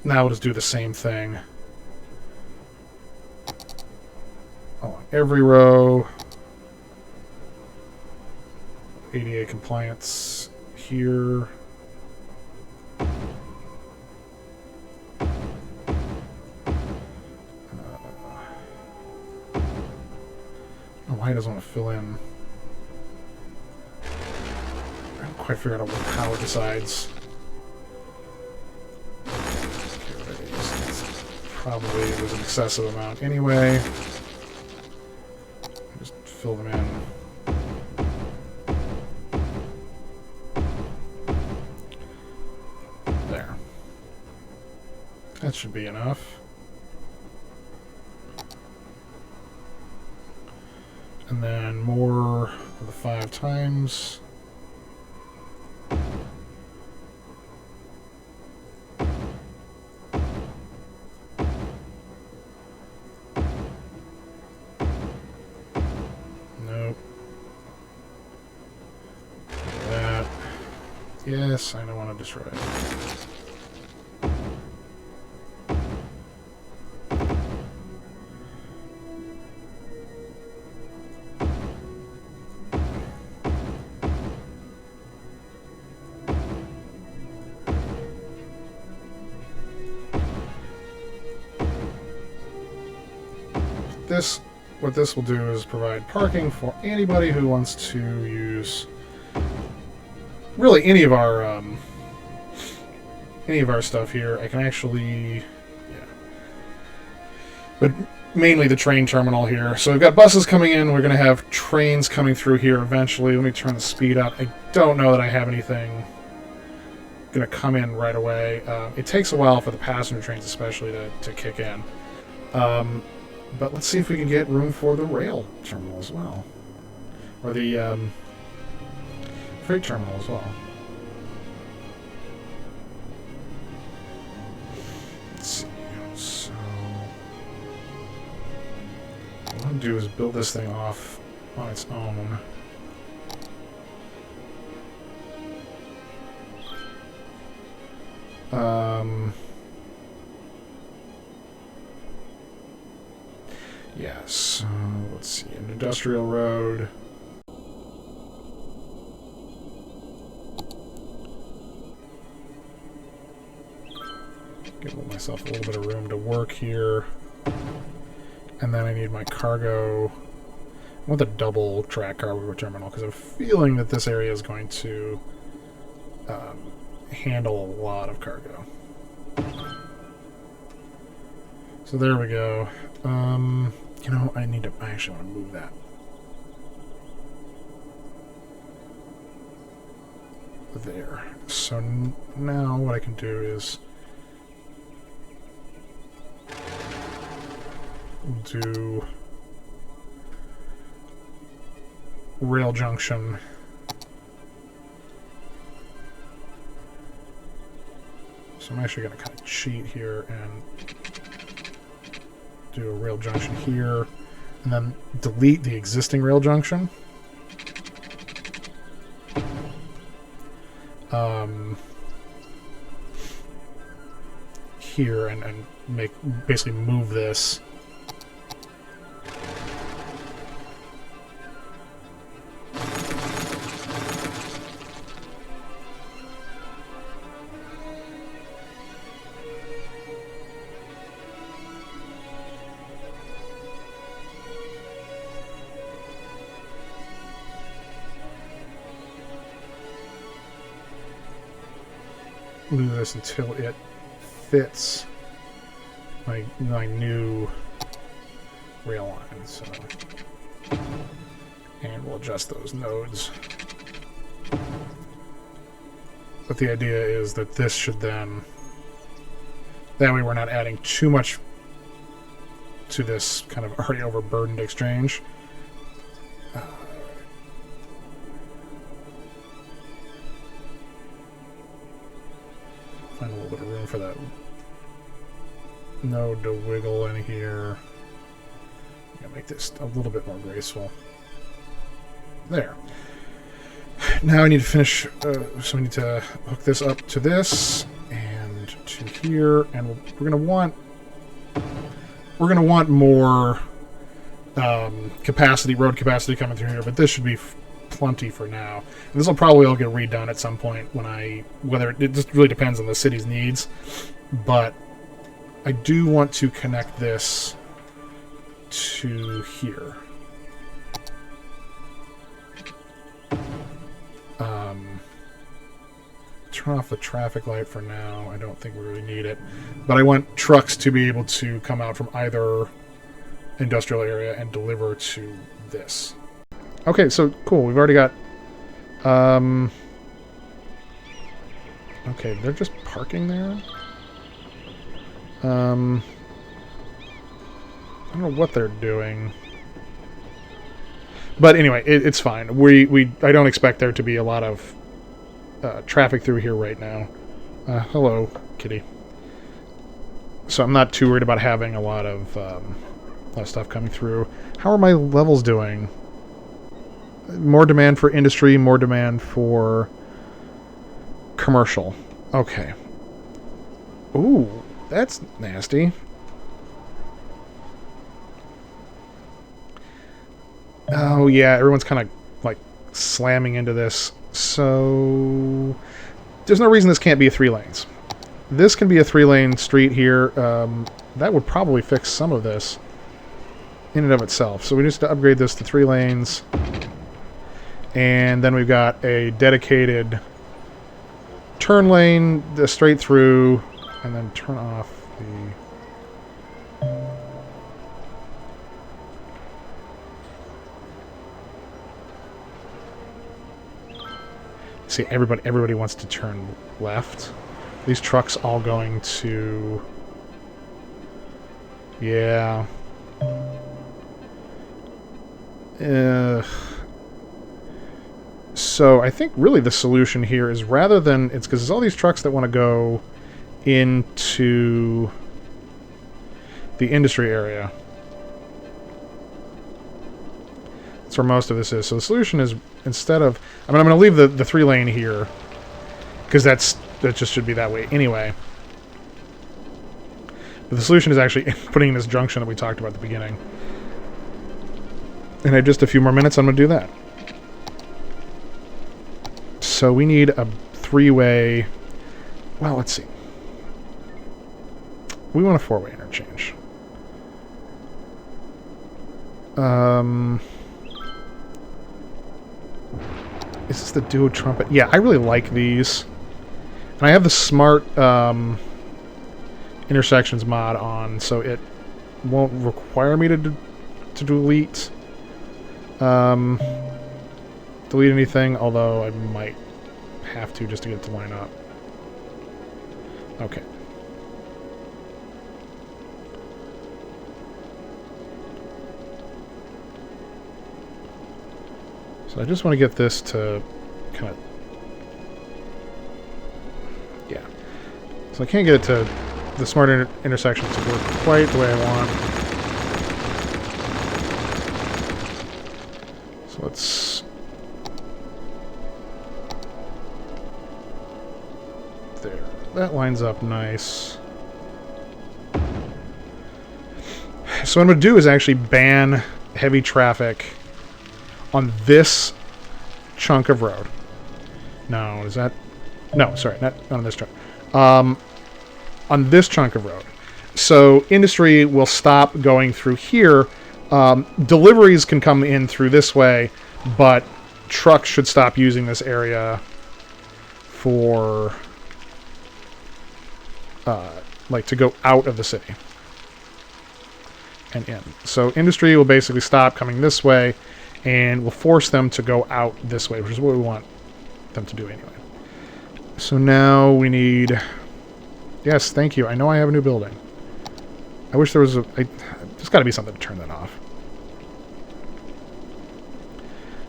we'll just do the same thing. Oh, every row. ADA compliance here. Why doesn't want to fill in? I haven't quite figured out how it decides. Probably was an excessive amount anyway. Just fill them in. There. That should be enough. And then more of the 5 times. Nope. That. Yes, I don't want to destroy it. what this will do is provide parking for anybody who wants to use really any of our stuff here. I can actually, yeah, but mainly the train terminal here. So we've got buses coming in. We're going to have trains coming through here eventually. Let me turn the speed up. I don't know that I have anything going to come in right away. It takes a while for the passenger trains especially to kick in. But let's see if we can get room for the rail terminal as well. Or the freight terminal as well. Let's see. So what I want to do is build this thing off on its own. Yeah, so let's see, an industrial road. Give myself a little bit of room to work here. And then I need my cargo. I want the double track cargo terminal because I'm feeling that this area is going to handle a lot of cargo. So there we go. You know, I actually want to move that. There. So now what I can do is do rail junction. So I'm actually going to kind of cheat here and do a rail junction here, and then delete the existing rail junction. Here and basically move this. Move this until it fits my new rail line. So, and we'll adjust those nodes. But the idea is that this should then, that way we're not adding too much to this kind of already overburdened exchange. Find a little bit of room for that node to wiggle in here. I'm gonna make this a little bit more graceful. There. Now I need to finish, so we need to hook this up to this and to here, and we're gonna want more capacity, road capacity coming through here, but this should be plenty for now. And this will probably all get redone at some point when it just really depends on the city's needs, but I do want to connect this to here. Turn off the traffic light for now. I don't think we really need it, but I want trucks to be able to come out from either industrial area and deliver to this. Okay, so cool. We've already got. Okay, they're just parking there. I don't know what they're doing, but anyway, it's fine. I don't expect there to be a lot of traffic through here right now. Hello, kitty. So I'm not too worried about having a lot of stuff coming through. How are my levels doing? More demand for industry, more demand for commercial. Okay. Ooh, that's nasty. Oh yeah, everyone's kind of like slamming into this. So there's no reason this can't be a 3 lanes. This can be a 3-lane street here. That would probably fix some of this. in and of itself. So we just upgrade this to 3 lanes. And then we've got a dedicated turn lane straight through, and then turn off the... See, everybody wants to turn left. These trucks all going to... Yeah. So I think really the solution here is, rather than... It's because there's all these trucks that want to go into the industry area. That's where most of this is. So the solution is, instead of... I mean, I'm going to leave the 3 lane here, because that just should be that way anyway. But the solution is actually putting in this junction that we talked about at the beginning. And I have just a few more minutes, I'm going to do that. So we need a 3-way... Well, let's see. We want a 4-way interchange. Is this the duo trumpet? Yeah, I really like these. And I have the smart intersections mod on, so it won't require me to delete anything, although I might have to just to get it to line up. Okay. So I just want to get this to kind of... Yeah. So I can't get it to the smart intersections to work quite the way I want. So let's... There. That lines up nice. So what I'm going to do is actually ban heavy traffic on this chunk of road. No, is that... No, sorry, not on this chunk. On this chunk of road. So industry will stop going through here. Deliveries can come in through this way, but trucks should stop using this area for... like, to go out of the city and in. So industry will basically stop coming this way, and we'll force them to go out this way, which is what we want them to do anyway. So now we need... Yes, thank you. I know I have a new building. I wish there was a... There's got to be something to turn that off.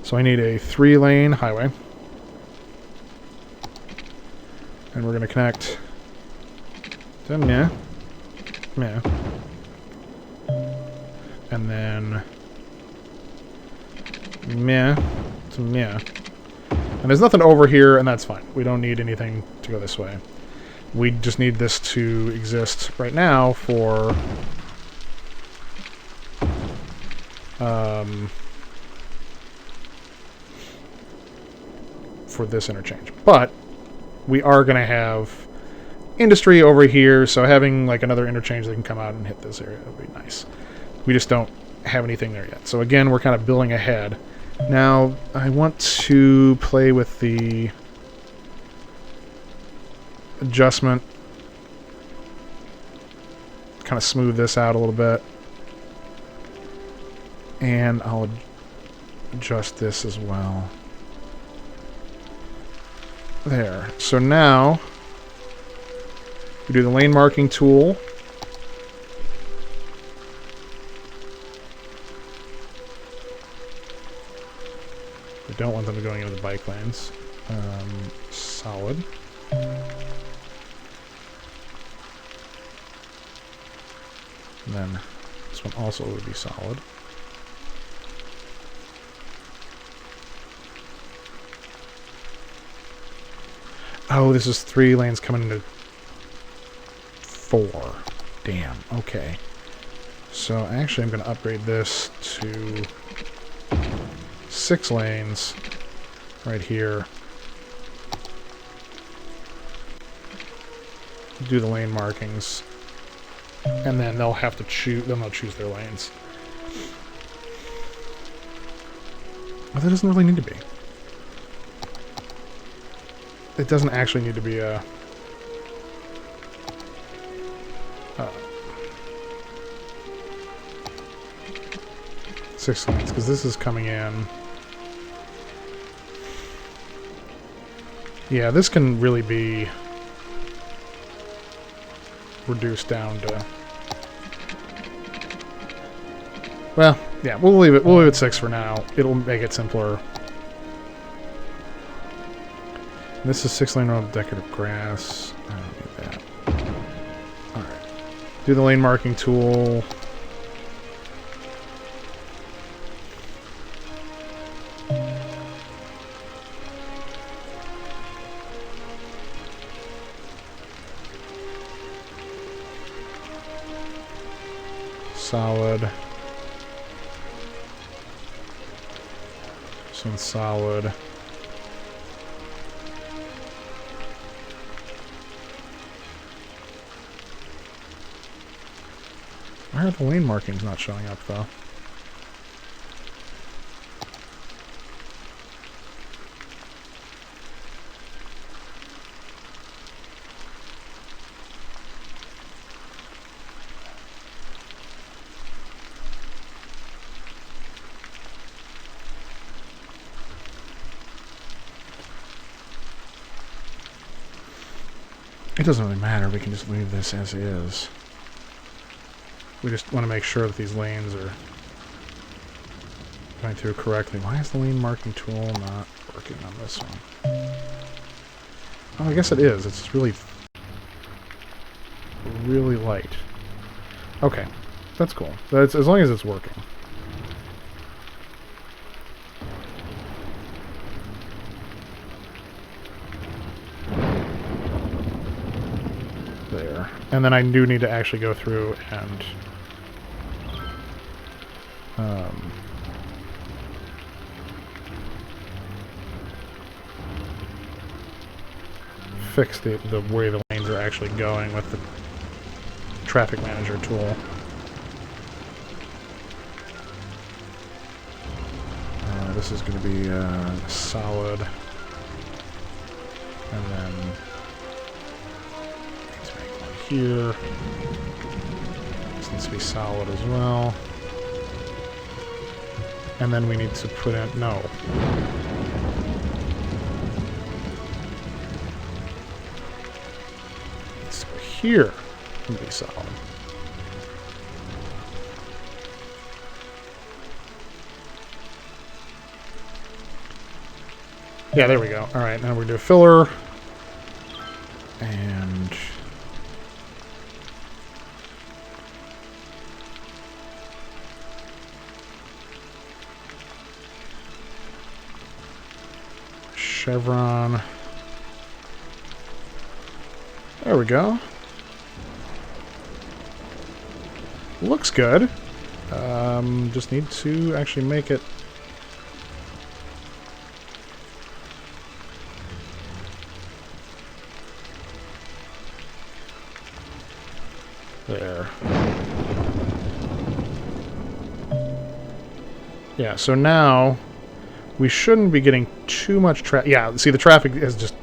So I need a 3-lane highway. And we're going to connect... to meh. Meh. And then... meh to meh. And there's nothing over here, and that's fine. We don't need anything to go this way. We just need this to exist right now for this interchange. But we are going to have industry over here, so having like another interchange that can come out and hit this area would be nice. We just don't have anything there yet. So again, we're kind of building ahead. Now, I want to play with the adjustment. Kind of smooth this out a little bit. And I'll adjust this as well. There. So now, we do the lane marking tool. We don't want them going into the bike lanes. Solid. And then this one also would be solid. Oh, this is 3 lanes coming into 4. Damn, okay. So actually I'm going to upgrade this to 6 lanes right here. Do the lane markings. And then they'll have to choose, then they'll choose their lanes. Well, that doesn't really need to be. It doesn't actually need to be a... 6 lanes, because this is coming in. Yeah, this can really be reduced down to... Well, yeah, we'll leave it. We'll leave it 6 for now. It'll make it simpler. This is 6-lane road with decorative grass. I don't need that. Alright. Do the lane marking tool. Solid. This one's solid. Why are the lane markings not showing up, though? It doesn't really matter, we can just leave this as is. We just want to make sure that these lanes are going through correctly. Why is the lane marking tool not working on this one? Oh, I guess it is. It's just really, really light. Okay, that's cool. That's as long as it's working. There. And then I do need to actually go through and fix the way the lanes are actually going with the traffic manager tool. This is going to be solid, and then let's make one here. This needs to be solid as well. And then we need to put in... No. Let's go here and be solid. Yeah, there we go. Alright, now we're going to do a filler. And... chevron. There we go. Looks good. Just need to actually make it... There. Yeah, so now we shouldn't be getting too much traffic. Yeah, see, the traffic is just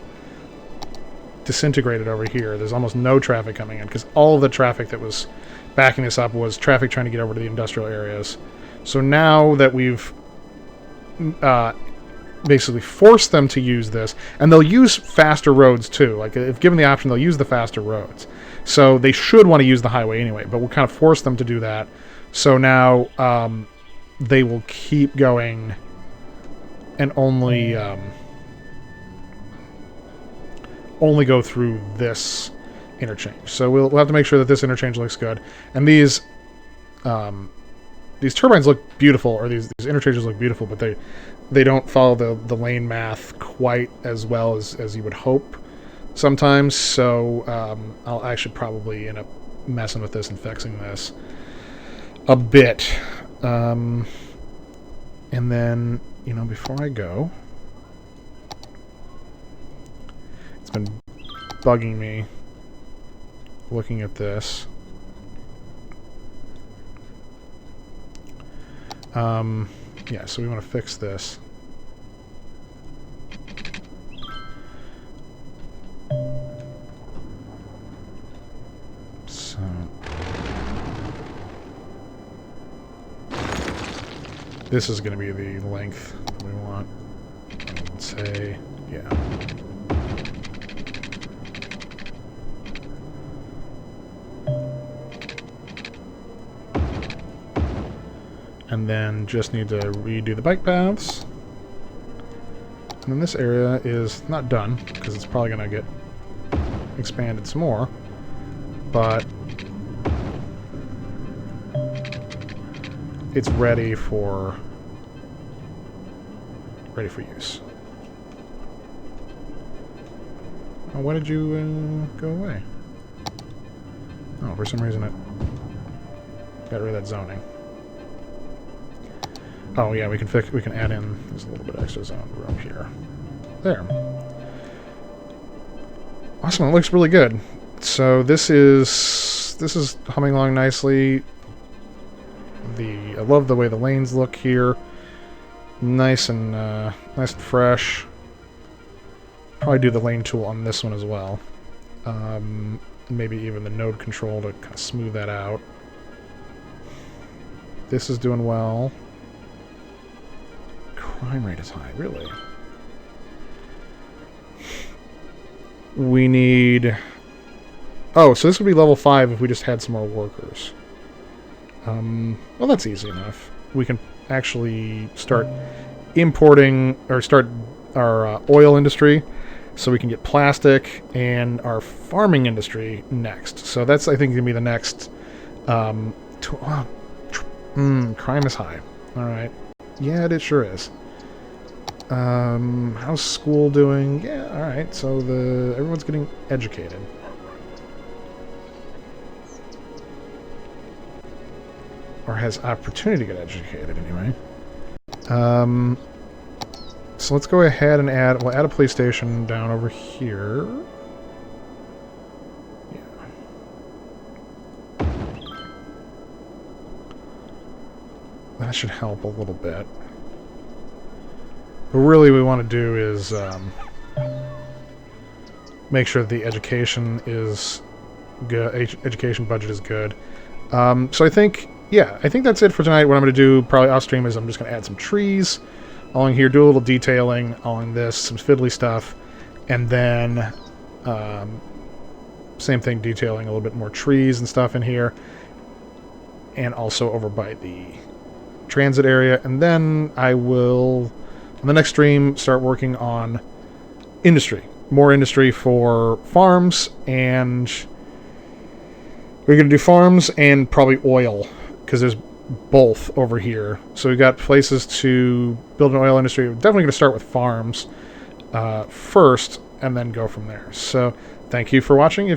disintegrated over here. There's almost no traffic coming in because all of the traffic that was backing this up was traffic trying to get over to the industrial areas. So now that we've basically forced them to use this, and they'll use faster roads too. Like, if given the option, they'll use the faster roads. So they should want to use the highway anyway, but we'll kind of force them to do that. So now they will keep going and only go through this interchange. So we'll have to make sure that this interchange looks good. And these turbines look beautiful, or these interchanges look beautiful, but they don't follow the lane math quite as well as you would hope sometimes. So I'll actually probably end up messing with this and fixing this a bit. And then, you know, before I go, it's been bugging me looking at this. Yeah, so we want to fix this. This is going to be the length we want. Let's say, yeah. And then just need to redo the bike paths. And then this area is not done, because it's probably going to get expanded some more. But it's ready for use. Oh, why did you go away? Oh, for some reason it got rid of that zoning. Oh yeah, we can add in, there's a little bit extra zone room here. There. Awesome, it looks really good. So this is humming along nicely. I love the way the lanes look here. Nice and fresh. Probably do the lane tool on this one as well. Maybe even the node control to kind of smooth that out. This is doing well. Crime rate is high, really. We need... Oh, so this would be level 5 if we just had some more workers. Well, that's easy enough. We can actually start importing, or start our oil industry, so we can get plastic, and our farming industry next. So that's, I think, going to be the next... crime is high. Alright. Yeah, it sure is. How's school doing? Yeah, alright, so everyone's getting educated. Or has opportunity to get educated, anyway. So let's go ahead and we'll add a police station down over here. Yeah. That should help a little bit. But really what we want to do is make sure that the education is good, education budget is good. So I think that's it for tonight. What I'm going to do probably off stream is I'm just going to add some trees along here, do a little detailing along this, some fiddly stuff, and then same thing, detailing a little bit more trees and stuff in here, and also over by the transit area. And then I will, on the next stream, start working on industry. More industry for farms, and we're going to do farms and probably oil, because there's both over here. So we've got places to build an oil industry. We're definitely going to start with farms first, and then go from there. So thank you for watching. If